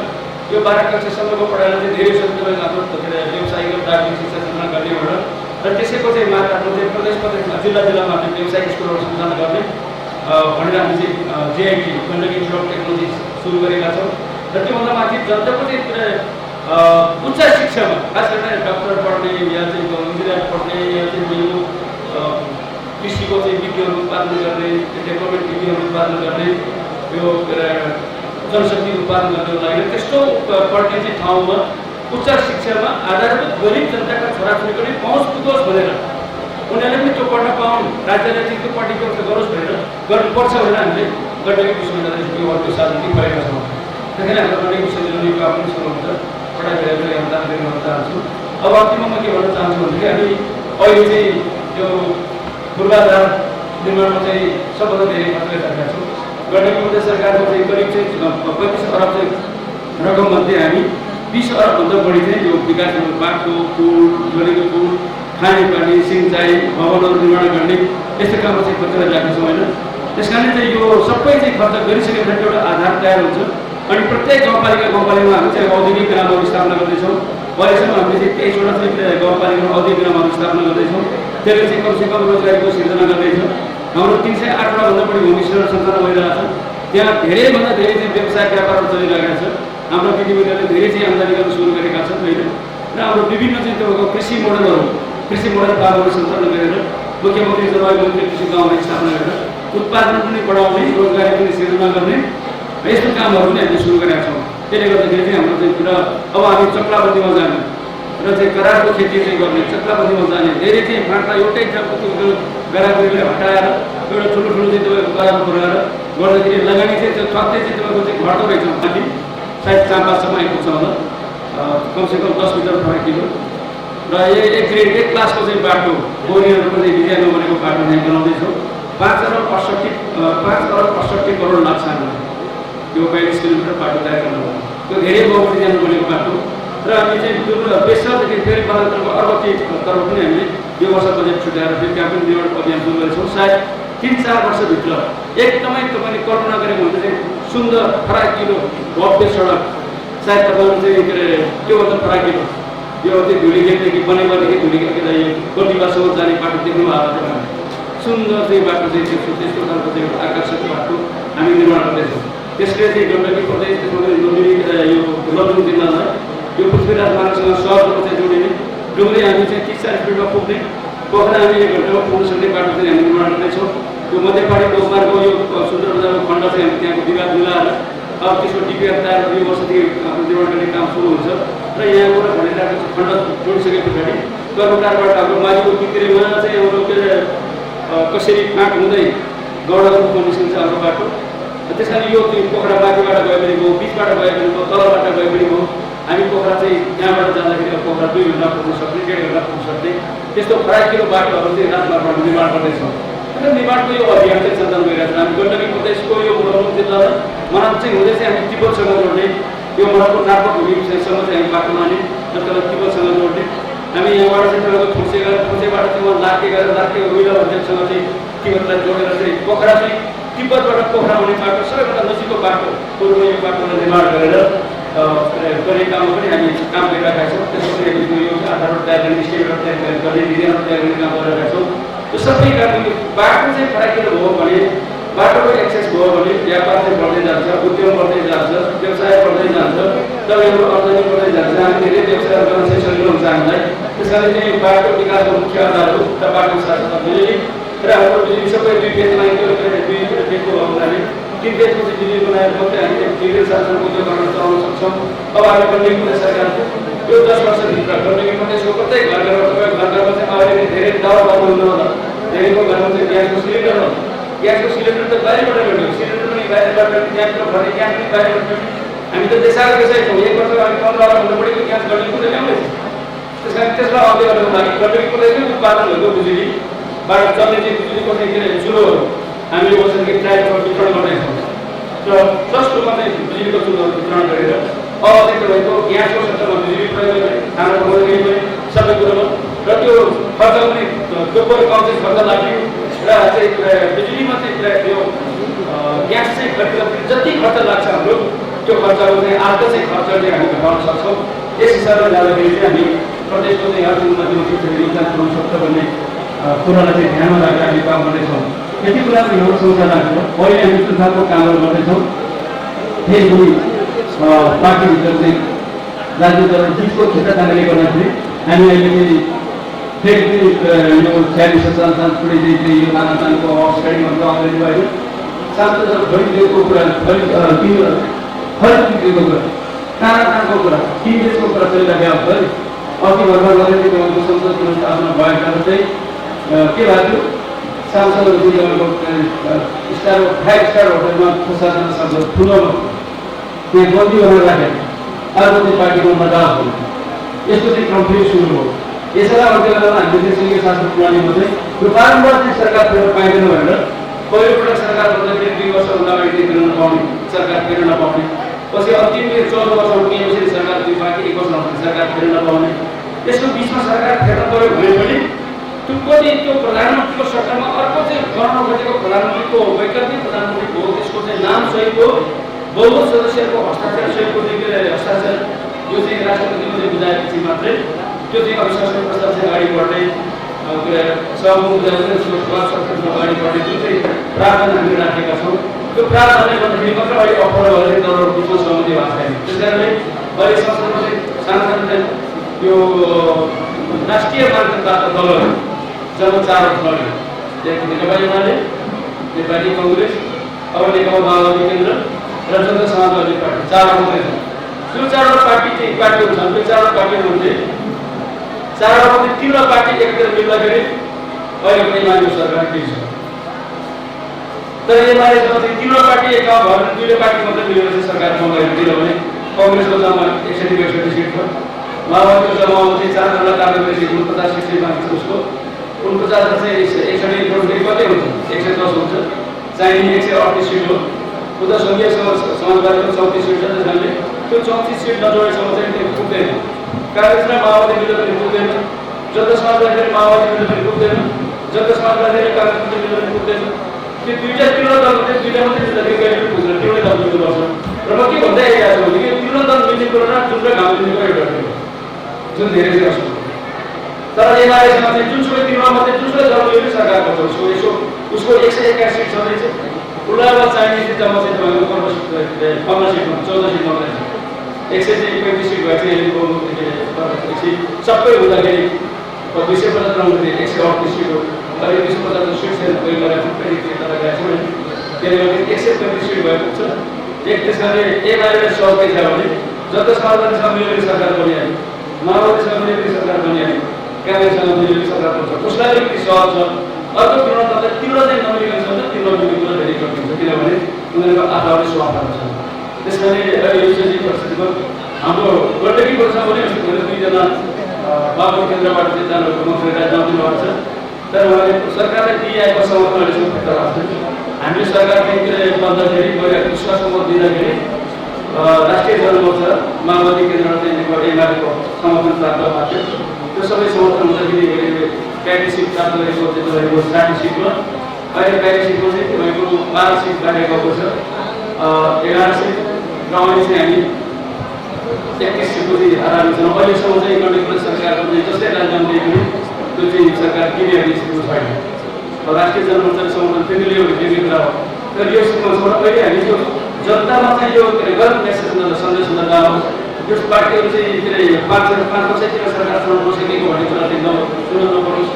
यो 12 कक्षासम्मको पढाइलाई चाहिँ धेरै सजिलो आफ्नो व्यावसायिक र प्राविधिक शिक्षा सञ्चालन गर्ने भनेर र त्यसैको चाहिँ मात्रामा चाहिँ प्रदेशमा जिल्लामा हामीले व्यावसायिक स्कुलहरू सञ्चालन गर्ने भनेर हामी चाहिँ जेआइटी गण्डकी इन्स्टिच्युट अफ टेक्नोलोजी सुरु गरेका छौँ। र त्योभन्दा माथि जतिको चाहिँ उच्च शिक्षामा खास गरेर डाक्टर पढ्ने या चाहिँ इन्जिनियर पढ्ने या चाहिँ यो कृषिको चाहिँ विज्ञहरू उत्पादन गर्ने, डेभलपमेन्ट विज्ञहरू उत्पादन गर्ने, यो जनशक्ति उत्पादन गर्नको लागि त्यस्तो पढ्ने चाहिँ ठाउँमा उच्च शिक्षामा आधारभूत गरिब जनताका छोराछोरी पनि पहुँच पुगोस् भनेर उनीहरूले पनि त्यो पढ्न पाउन्, राज्यले चाहिँ त्यो पढ्ने व्यवस्था गरोस् भनेर गर्नुपर्छ भनेर हामीले गण्डकी विश्वविद्यालय सार्वजनिक गरेका छौँ। त्यसैले हाम्रो गण्डकी विश्वविद्यालयको आफ्नो स्कुल हुन्छ, पढाइ गरेर योगदान गर्न चाहन्छु। अब अन्तिममा के भन्न चाहन्छु भनेदेखि हामी अहिले चाहिँ यो पूर्वाधार निर्माणमा चाहिँ सबभन्दा धेरै खर्च गरिरहेका छौँ। गण्डकी प्रदेश सरकारको चाहिँ करिब चाहिँ 35 अरब चाहिँ रकममध्ये हामी 20 अरबभन्दा बढी चाहिँ यो विकास बाटो, पुल, गण्डकी पुल, खानेपानी, सिँचाइ, भवनहरू निर्माण गर्ने यस्तो काममा चाहिँ खर्च गरिरहेका छौँ होइन। त्यस कारण चाहिँ यो सबै चाहिँ खर्च गरिसकेपछि एउटा आधार तयार हुन्छ। अनि प्रत्येक गाउँपालिकामा हामी चाहिँ औद्योगिक ग्रामहरू स्थापना गर्दैछौँ। अहिलेसम्म हामीले चाहिँ 23वटा चाहिँ गाउँपालिकामा औद्योगिक ग्रामहरू स्थापना गर्दैछौँ। त्यसले चाहिँ कमसेकम रोजगारीको सिर्जना गर्दैछौँ। हाम्रो 308वटा भन्दा बढी होमस्टेहरू सञ्चालन भइरहेको छ। त्यहाँ धेरैभन्दा धेरै चाहिँ व्यवसाय व्यापारहरू चलिरहेका छ। हाम्रो दिदीबहिनीहरूले धेरै चाहिँ आम्दानी गर्न सुरु गरेका छन् होइन। र हाम्रो विभिन्न चाहिँ त्यो कृषि मोडल फार्महरू सञ्चालन गरेर मुख्यमन्त्री जलवायु मन्त्री कृषि गाउँलाई स्थापना गरेर उत्पादन पनि बढाउने, रोजगारी पनि सिर्जना गर्ने यस्तो कामहरू पनि हामीले सुरु गरेका छौँ। त्यसले गर्दाखेरि चाहिँ हाम्रो चाहिँ कुरा अब हामी चक्लाबन्दीमा जाने र चाहिँ करारको खेती चाहिँ गर्ने चक्लाबन्दीमा जाने धेरै चाहिँ फाँटमा एउटै ठाउँको त्यो गरागरीलाई हटाएर एउटा ठुलो ठुलो चाहिँ तपाईँको करारमा पुऱ्याएर गर्दाखेरि लगानी चाहिँ त्यो ठक्कै चाहिँ तपाईँको चाहिँ घट्दो रहेछ माथि सायद 4-5सम्म आइपुग्छ होला कमसेकम 10 मिटर फराकिलो र एक ग्रेड एक क्लासको चाहिँ बाटो बोरीहरूको चाहिँ डिजाइन बनेको बाटो चाहिँ बनाउँदैछौँ 5 अरब 68 करोड लाग्छ हामीलाई यो 42 किलोमिटर बाटो तयार गर्नु त्यो धेरै बहु डिजाइन बनेको बाटो र हामी चाहिँ त्यो बेसरदेखि फेरि बालको अर्को तर्फ पनि हामीले यो वर्ष बजेट छुट्याएर फेरि त्यहाँ पनि निर्माण अभियान सुरु गरेछौँ सायद 3-4 वर्षभित्र एकदमै तपाईँले कल्पना गरेको हुन्छ चाहिँ सुन्दर फराकिलो भव्य सडक सायद तपाईँहरू चाहिँ के अरे त्योभन्दा फराकिलो यो चाहिँ धुलीखेलदेखि बनेपादेखि धुलीखेल यो गोलीबासम्म जाने बाटो देख्नु भएको छ सुन्दर चाहिँ बाटो चाहिँ त्यस्तो खालको चाहिँ एउटा आकर्षक बाटो हामी निर्माण गर्दैछौँ त्यसले चाहिँ गण्डकी प्रदेश यो लमजुङ जिल्लालाई यो पृथ्वीराज मार्गसँग सहरको चाहिँ जोडिने डुङ्ग्री हामी चाहिँ 30-40 मिनटमा पुग्ने पोखरा हामी 1 घन्टामा पुग्न सक्ने बाटो चाहिँ हामी निर्माण गर्दैछौँ यो मध्यपाडी लोकमार्गको यो सुन्दर बजारको खण्ड चाहिँ हामी त्यहाँको विवाद मिलाएर अब त्यसको डिपिआर तयार 2 वर्षदेखि निर्माण गर्ने काम सुरु हुन्छ र यहाँबाट भनिरहेको खण्ड जोडिसके पछाडि कर्मकारबाट हाम्रो माथिको किक्रेमा चाहिँ हाम्रो के अरे कसरी फाँट हुँदै गौडाको निस्किन्छ हाम्रो बाटो त्यस कारण यो पोखरा माथिबाट गए पनि भयो बिचबाट गए पनि भयो तलबाट गए पनि भयो हामी पोखरा चाहिँ यहाँबाट जाँदाखेरि अब पोखरा 2 घन्टा पुग्न सक्ने 1.5 घन्टा पुग्न सक्ने त्यस्तो फराकिलो बाटोहरू चाहिँ राजमार्गबाट निर्माण गर्दैछौँ र निर्माणको यो अभियान चाहिँ सञ्चालन गरिरहेको छ हामी गण्डकी प्रदेशको यो लमजुङ जिल्लालाई मनाम चाहिँ हुँदै चाहिँ हामी तिब्बतसँग जोड्ने यो मनामको नागपुर भूमिसँग चाहिँ हामी बाटो लाने र त्यसलाई तिब्बतसँग जोड्ने हामी यहाँबाट चाहिँ तपाईँको थुर्सेबाट चाहिँ उहाँ लाके गरेर लाके विला अध्यक्षसँग चाहिँ तिब्बतलाई जोडेर चाहिँ पोखरा चाहिँ तिब्बतबाट पोखरा हुने बाटो सबैभन्दा नजिकको बाटो पूर्व यो बाटोलाई निर्माण गरेर गर्ने काममा पनि हामी काम गरिरहेका छौँ त्यसको पनि यो आधारबाट तयार गर्ने स्टेटबाट तयार गर्ने डिजाइनहरू तयार गर्ने काम गरिरहेका छौँ यो सबै काम बाटो चाहिँ फराकिलो भयो भने बाटोको एक्सेस भयो भने व्यापार चाहिँ बढ्दै जान्छ उद्योग बढ्दै जान्छ व्यवसाय बढ्दै जान्छ तपाईँको आर्जनी बढ्दै जान्छ हामी धेरै व्यवसाय गर्न चाहिँ सजिलो हुन्छ हामीलाई त्यस कारण चाहिँ बाटो विकासको मुख्य आधार हो र बाटो साथसाथमा बिजुली र हाम्रो बिजुली सबै 2 फेजमा 2 फेजको हुनाले 3 फेजको चाहिँ बिजुली बनाएर मात्रै हामीले बिजुली साधनको उद्योग गर्न चलाउन सक्छौँ अब हामी गण्डकी प्रदेश सरकार यो 10 वर्षभित्र गण्डकी प्रदेशको प्रत्येक घर घरमा चाहिँ अहिले धेरै दावा गर्नुहुन्न होला धेरैको घरमा चाहिँ ग्यासको सिलिन्डर हो ग्यासको सिलिन्डर त बाहिरबाट ल्याउने सिलिन्डर पनि बाहिरबाट ग्यासको भरे ग्यास पनि बाहिरबाट हामी त देशाको देशै छौँ 1 वर्ष हामी 15-16 बढीको ग्यास गण्डकीबाट ल्याउँदैछ त्यस कारण त्यसलाई अघि बढाउनको लागि गण्डकी प्रदेशमै उत्पादन भएको बिजुलीबाट चल्ने चाहिँ बिजुलीको चाहिँ के अरे चुलोहरू हामीले वर्षदेखि ट्रायलमा वितरण गर्दैछौँ र जसकोमा चाहिँ बिजुलीको चुलोहरू वितरण गरेर अब चाहिँ तपाईँको ग्यासको क्षेत्रमा बिजुली प्रयोग गर्ने खाना पकाउने पनि सबै कुरोमा र त्यो खर्च पनि दोब्बर कम चाहिँ खर्च लाग्ने र चाहिँ बिजुलीमा चाहिँ यो ग्यास चाहिँ जति खर्च लाग्छ हाम्रो त्यो खर्चहरू चाहिँ अर्को चाहिँ खर्च चाहिँ हामी घटाउन सक्छौँ यस हिसाबले जाँदाखेरि चाहिँ हामी प्रदेशको चाहिँ आर्थिक उन्नतिमा योगदान पुऱ्याउन सक्छ भन्ने कुरालाई चाहिँ ध्यानमा राखेर हामी काम गर्दैछौँ यति कुराको एउटा संसाधन छ अहिले हामी जुन खालको कामहरू गर्दैछौँ फेरि पनि पार्टीभित्र चाहिँ राज्य दल जितको क्षेत्र जाने गर्दाखेरि हामी अहिले फेरि पनि यो 46 सांस्कृतिक चाहिँ यो खानपानको अगाडि मात्र अगाडि भयो सांसद खरिदेको कुरा खरिदेको कुरा खानाको कुरा 3 देशको कुरा चलिरहेको छ अघि भर्खर गरेको तपाईँको संसद स्थापना भएका चाहिँ के भएको सांसदहरू तपाईँको स्टार 5 स्टार होटलमा प्रशासन शब्द ठुलोमा त्यहाँ बन्दी गरेर राखेको अर्को चाहिँ पार्टीको मजाक हो यस्तो चाहिँ क्रम सुरु हो यसैलाई अर्को बेला हामीले चाहिँ सङ्घीय शासन प्रणालीमा चाहिँ यो बारम्बार चाहिँ सरकार फेर्न पाइँदैन भनेर पहिलोपटक सरकार बन्दाखेरि 2 वर्षभन्दा अगाडि फेर्न नपाउने सरकार फेर्न नपाउने पछि अन्तिम 14 वर्ष पुगेपछि सरकार 2 बाँकी 1 वर्ष सरकार फेर्न नपाउने त्यसको बिचमा सरकार फेर्न पर्यो भने पनि त्यो कति त्यो प्रधानमन्त्रीको सरकारमा अर्को चाहिँ गर्न खोजेको प्रधानमन्त्रीको वैकल्पिक प्रधानमन्त्री हो त्यसको चाहिँ नाम सहितको बहुमत सदस्यहरूको हस्ताक्षर सहितको चाहिँ हस्ताक्षर यो चाहिँ राष्ट्रपतिले चाहिँ बुझाएपछि मात्रै त्यो चाहिँ अविश्वासको प्रस्ताव चाहिँ अगाडि बढ्ने सहमत अगाडि बढ्ने जुन चाहिँ प्रावधान हामीले राखेका छौँ त्यो प्रावधानले गर्दाखेरि मात्र अहिले अफर भएर दलहरूको बिचमा सहमति भएको छैन त्यस कारणले अहिले संसदमा चाहिँ सांसद चाहिँ यो राष्ट्रिय मान्यताका दलहरू जब 4 दलहरू एक नेकपा एमाले नेपाली कांग्रेस अब नेकपा माओवादी केन्द्र र जनता समाजवादी पार्टी 4 मात्रै छन् जो चारवटा पार्टीहरू छन् त्यो चारवटा पार्टीहरूले चारवटा तीनवटा पार्टी एकतिर मिल्दाखेरि अहिलेको एमालेको सरकार केही छ। तर एमालेसँग चाहिँ तीनवटा पार्टी एक ठाउँ भएर दुईवटा पार्टी मात्रै मिलेर चाहिँ सरकार बनाएर दियो भने कांग्रेसको जम्मा 61-62 सिट छ, माओवादीको जम्मा चाहिँ 4 कार्यान्वयन सिट 49 सिट बाँकी छ उसको 49 चाहिँ 61 जोड्दै कति हुन्छ 110 हुन्छ, चाहिने 138 सिट हो। उता संघीय समाजवादीको 34 सिट छ, त्यसैले त्यो 34 सिट नजोडेसम्म चाहिँ त्यो पुग्दैन। कांग्रेस र माओवादी मिलेर पनि पुग्दैन, जनता समाजवादी र माओवादी मिलेर पनि पुग्दैन, जनता समाजवादी र कांग्रेस मिलेर पनि पुग्दैन। त्यो दुईटा तीनवटा दल चाहिँ दुईटा मात्रै जिल्लाले कहिले पनि पुग्दैन, एउटै दल मिल्नुपर्छ। र म के भन्दै आइरहेको छु भने तीनवटा दल मिल्ने कुरो र जुन र घाम मिल्ने कुरा एउटा हो, जुन धेरै चाहिँ असम्भव। तर एमालेसँग चाहिँ जुनसुकै तीनवटा मात्रै जुनसुकै दलले पनि सरकार गर्छ, उसको 181 सिट छँदैछ, उसलाई अब चाहिने चाहिँ जम्मा चाहिँ तपाईँको 15 सिट 14 सिट मात्रै छ। 135 सिट भए चाहिँ सबै हुँदाखेरि 250 बनाउँदाखेरि 138 सिट हो। अहिले 250 सिट चाहिँ गरेर फेरि तर गएको छ, त्यसले गर्दा 135 सिट भएको छ। एक त्यसले एमाले सहज के छ भने जनता समाजवादीसँग मिलेर सरकार बनिहाल्यो, माओवादीसँग मिलेर सरकार बनिहाल्यो, कांग्रेससँग मिलेर सरकार बन्छ, उसलाई अलिकति सहज छ। अर्को तीनवटा चाहिँ नमिलिकन छ, तीनवटा मिल्ने कुरा धेरै कठिन छ, किनभने उनीहरूको आफूले स्वार्थहरू छ। त्यसैले अहिले यो चाहिँ परिस्थितिमा हाम्रो गण्डकी वर्षा पनि यस्तो भयो, दुईजना बाबु केन्द्रबाट चाहिँ जानुभएको मन्त्री जानु भएको छ। तर उहाँले सरकारले दिइआएको समर्थन अहिलेसम्म फिर्ता भएको छैन। हामीले सरकारले बन्दाखेरि गएर विश्वासको मत दिँदाखेरि राष्ट्रिय जनमोर्चा माओवादी केन्द्रमा चाहिँ एमालेको समर्थन प्राप्त भएको थियो। त्यो सबै समर्थन हुँदाखेरि 35 सिट प्राप्त गरेको चाहिँ तपाईँको 60 सिटमा अहिले 35 सिटमा चाहिँ तपाईँको 12 सिट राखेको गएको छ, 11 सिट र अहिले चाहिँ हामी 31 सिटको चाहिँ आधारमा छौँ। अहिलेसम्म चाहिँ गण्डकी सरकारको चाहिँ जस्तै राजनीति पनि त्यो चाहिँ सरकार किनेर स्थितिमा छैन। राष्ट्रिय जनमोर्चाले समर्थन फेरि लियो भने फेरि कुरा हो। तर यो स्थितिमा छ अहिले हामी यो जनतामा चाहिँ यो गलत मेसेज सन्देश नजाओस्, यो पार्टीहरू चाहिँ के अरे 5 वर्षतिर सरकारसँग बसेको भन्ने कुरा चाहिँ सुन्न नपरोस्।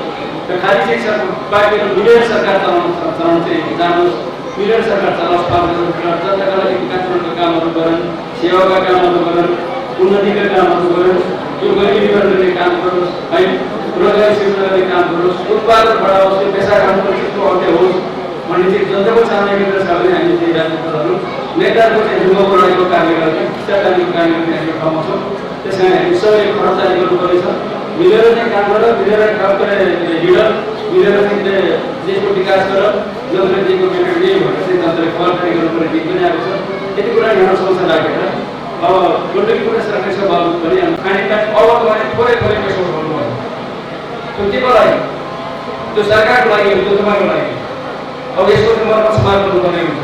र खालि चाहिँ पार्टीहरू मिलेर सरकार चलाउन चाहिँ जानुहोस्, मिलेर सरकार चलाओस्। 5 वर्षतिर जनताका लागि विकासका कामहरू गरौँ, सेवाका कामहरू गरौँ, उन्नतिका कामहरू गरौँ, यो गरिबी निवारण गर्ने काम गरोस् है, रोजगारी सृजना गर्ने काम गरोस्, उत्पादन बढाओस्, यो पेसा कामको अन्त्य होस् भन्ने चाहिँ जनताको चाहना केन्द्र छ भने हामी चाहिँ राजनीतिकहरू नेताहरूको चाहिँ ढुङ्गो बनाएको कार्य गर्ने, शिक्षाकालीको कार्य गर्ने हामी ठाउँमा छौँ। त्यस कारण हामी सबैले खर्चाली गर्नुपर्नेछ, मिलेर चाहिँ काम गरेर मिलेर काम गरेर हिँड, मिलेर चाहिँ देशको विकास गर, जनताले दिएको पेमेन्ट दिए भनेर चाहिँ जनताले खबरदारी गर्नुपर्ने दिन पनि आएको छ। यति कुरा हाम्रो समस्या लागेर अब गण्डकी प्रदेश सरकारसँग बाबु पनि हामी खानेपानी अवको भने थोरै पैसा उठाउनुपर्छ। त्यो के को लागि? त्यो सरकारको लागि हो, त्यो तपाईँको लागि। अब यसको चाहिँ मर्म समार गर्नुपर्ने हुन्छ।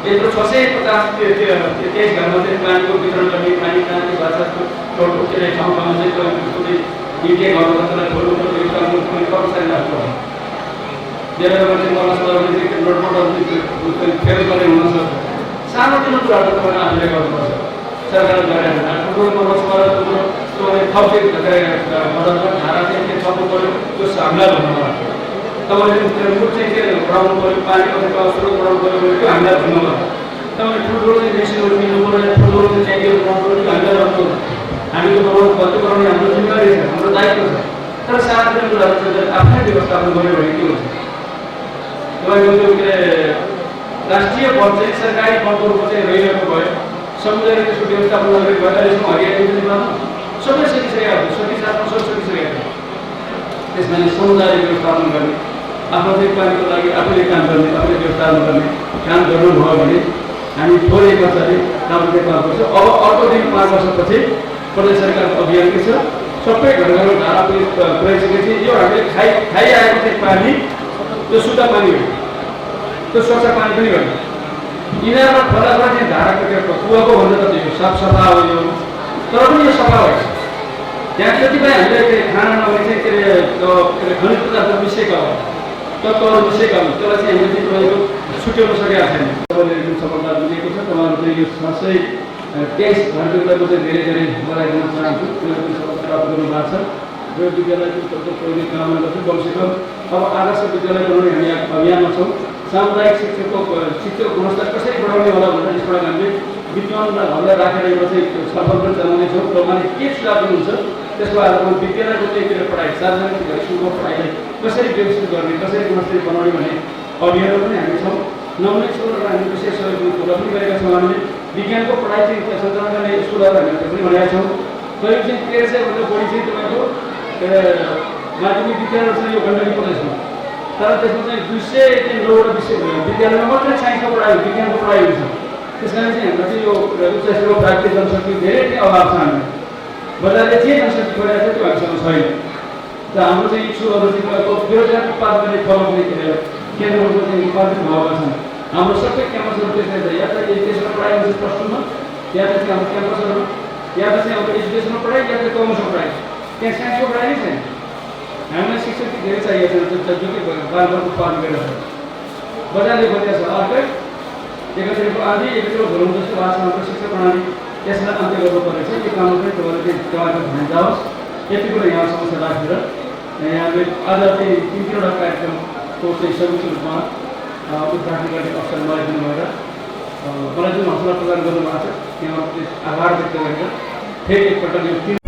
यत्रो 650 घरमा चाहिँ पानीको वितरण गर्ने, पानी खाने भाषाको के अरे ठाउँ ठाउँमा चाहिँ युके घरलाई छोड्नुपर्ने यो काम पनि कर्मचारी राख्नुपर्छ। त्यसले गर्दा चाहिँ मर्म समार गर्ने रोडबाट फेल गर्ने हुनसक्छ। सानोतिनो कुराहरू तपाईँले आफूले गर्नुपर्छ, सरकारले गरेर ठुलो मर्म समार थप्दै धारा चाहिँ के थप्नु पऱ्यो, त्यो हामीलाई भन्नु पर्छ। तपाईँले मुख चाहिँ के बढाउनु पऱ्यो, पानी अथवा स्रोत बढाउनु पऱ्यो भने त्यो हामीलाई भन्नु पर्छ। तपाईँले ठुल्ठुलो चाहिँ मेसिनहरू किन्नु पऱ्यो, ठुल्ठुलो चाहिँ ट्याङ्कीहरू बनाउनु पऱ्यो, त्यो हामीलाई भन्नु पर्छ। हामीले बनाउनु कति बनाउने हाम्रो जिम्मेवारी छ, हाम्रो दायित्व छ। तर सानोतिनो कुराहरू चाहिँ आफ्नै व्यवस्थापन गऱ्यो भने के हुन्छ? तपाईँको त्यो के अरे राष्ट्रिय वन चाहिँ सरकारी वनको रूपमा चाहिँ रहिरहेको भयो, समुदायले त्यसको व्यवस्थापन गरेको भयो, अहिलेसम्म हरियाली पनि सबै सकिसकेका हुन्छ, सकिसकेका छ। त्यसमा समुदायले व्यवस्थापन गर्ने, आफ्नो चाहिँ पानीको लागि आफूले काम गर्ने, आफूले व्यवस्थापन गर्ने काम गर्नुभयो भने हामी थोरै खर्चले राम्रो चाहिँ काम गर्छौँ। अब अर्को दिन 5 वर्षपछि प्रदेश सरकारको अभियान के छ, सबै घर घरमा धारा पुऱ्याइसकेपछि यो हामीले खाइआएको चाहिँ पानी त्यो शुद्ध पानी हो, त्यो स्वच्छ पानी पनि होइन। यिनीहरूमा फलाफल चाहिँ धाराको कुवाको भन्दा त त्यो साफ सफा हो यो, तर पनि यो सफा होइन। त्यहाँ कतिपय हामीले खाना नभए चाहिँ के अरे खनिज पदार्थ मिसिएका हो, तत्त्वहरू मिसिएका हुन्, त्यसलाई चाहिँ हामीले चाहिँ तपाईँको छुट्याउन सकेका छैन। तपाईँले जुन सफलता दिएको छ तपाईँहरू चाहिँ यो खासै 23 घरको चाहिँ धेरै धेरै बधाई दिन चाहन्छु, उनीहरूले सफलता प्राप्त गर्नु भएको छ। र विद्यालयको प्रयोगले कामना गर्छु। कमसेकम अब आदर्श विद्यालय बनाउने हामी अभियानमा छौँ। सामुदायिक शिक्षक गुणस्तर कसरी बढाउने होला भनेर यसबाट हामीले विद्वानहरूलाई राखेर एउटा चाहिँ छलफल पनि चलाउनेछौँ र उहाँले के सुझाव दिनुहुन्छ त्यसको आधारमा विद्यालयको त्यहीतिर पढाइ सार्वजनिक स्कुलको पढाइलाई कसरी व्यवस्थित गर्ने कसरी गुणस्तरीय बनाउने भन्ने अभियानमा पनि हामी छौँ। नौनै स्कुलहरू हामी विशेष सहयोग कुरा पनि गरेका छौँ। हामीले विज्ञानको पढाइ चाहिँ सञ्चालन गर्ने स्कुलहरू हामीले पनि भनेका छौँ। करिब चाहिँ 1300 भन्दा बढी चाहिँ तपाईँको माध्यमिक विद्यालय चाहिँ यो गण्डकी प्रदेशमा, तर त्यसमा चाहिँ 209वटा विद्यालयमा मात्रै साइन्सको पढाइ विज्ञानको पढाइ हुन्छ। त्यस कारण चाहिँ हाम्रो चाहिँ यो उच्च स्तरको प्राप्ति जनशक्ति धेरै नै अभाव छ। हामी बजारले जे जनशक्ति गरिरहेको छ त्यो हामीसँग छैन। र हाम्रो चाहिँ स्कुलहरू चाहिँ बेरोजगार उत्पादन गर्ने फलकले केन्द्रहरूको चाहिँ उत्पादित भएका छन्। हाम्रो सबै क्याम्पसहरू त्यसरी छ, या त एजुकेसनल पढाइ हुन्छ प्लस टूमा, या त चाहिँ हाम्रो क्याम्पसहरू या त चाहिँ हाम्रो एजुकेसनल पढाइ या त कमर्सको पढाइ, त्यहाँ साइन्सको पढाइ नै छैन। हामीलाई शिक्षक धेरै चाहिएको छ जो कि बालबाल उत्पादन गरेर बजारले खोजेको छ। अर्कै एकैचोटिको आधी एकैचोटि भनौँ जस्तो भएको छ हाम्रो शिक्षा प्रणाली, त्यसलाई अन्त्य गर्नुपर्नेछ। यो काममा पनि तपाईँको ध्यान जाओस्। यति कुरा यहाँ समस्या राखेर यहाँले आज चाहिँ 3-3वटा कार्यक्रमको चाहिँ संयुक्त रूपमा उद्घाटन गर्ने अवसर मलाई दिनुभएर मलाई जुन हौसला प्रदान गर्नुभएको छ त्यहाँ आभार व्यक्त गरेर फेरि एकपल्ट यो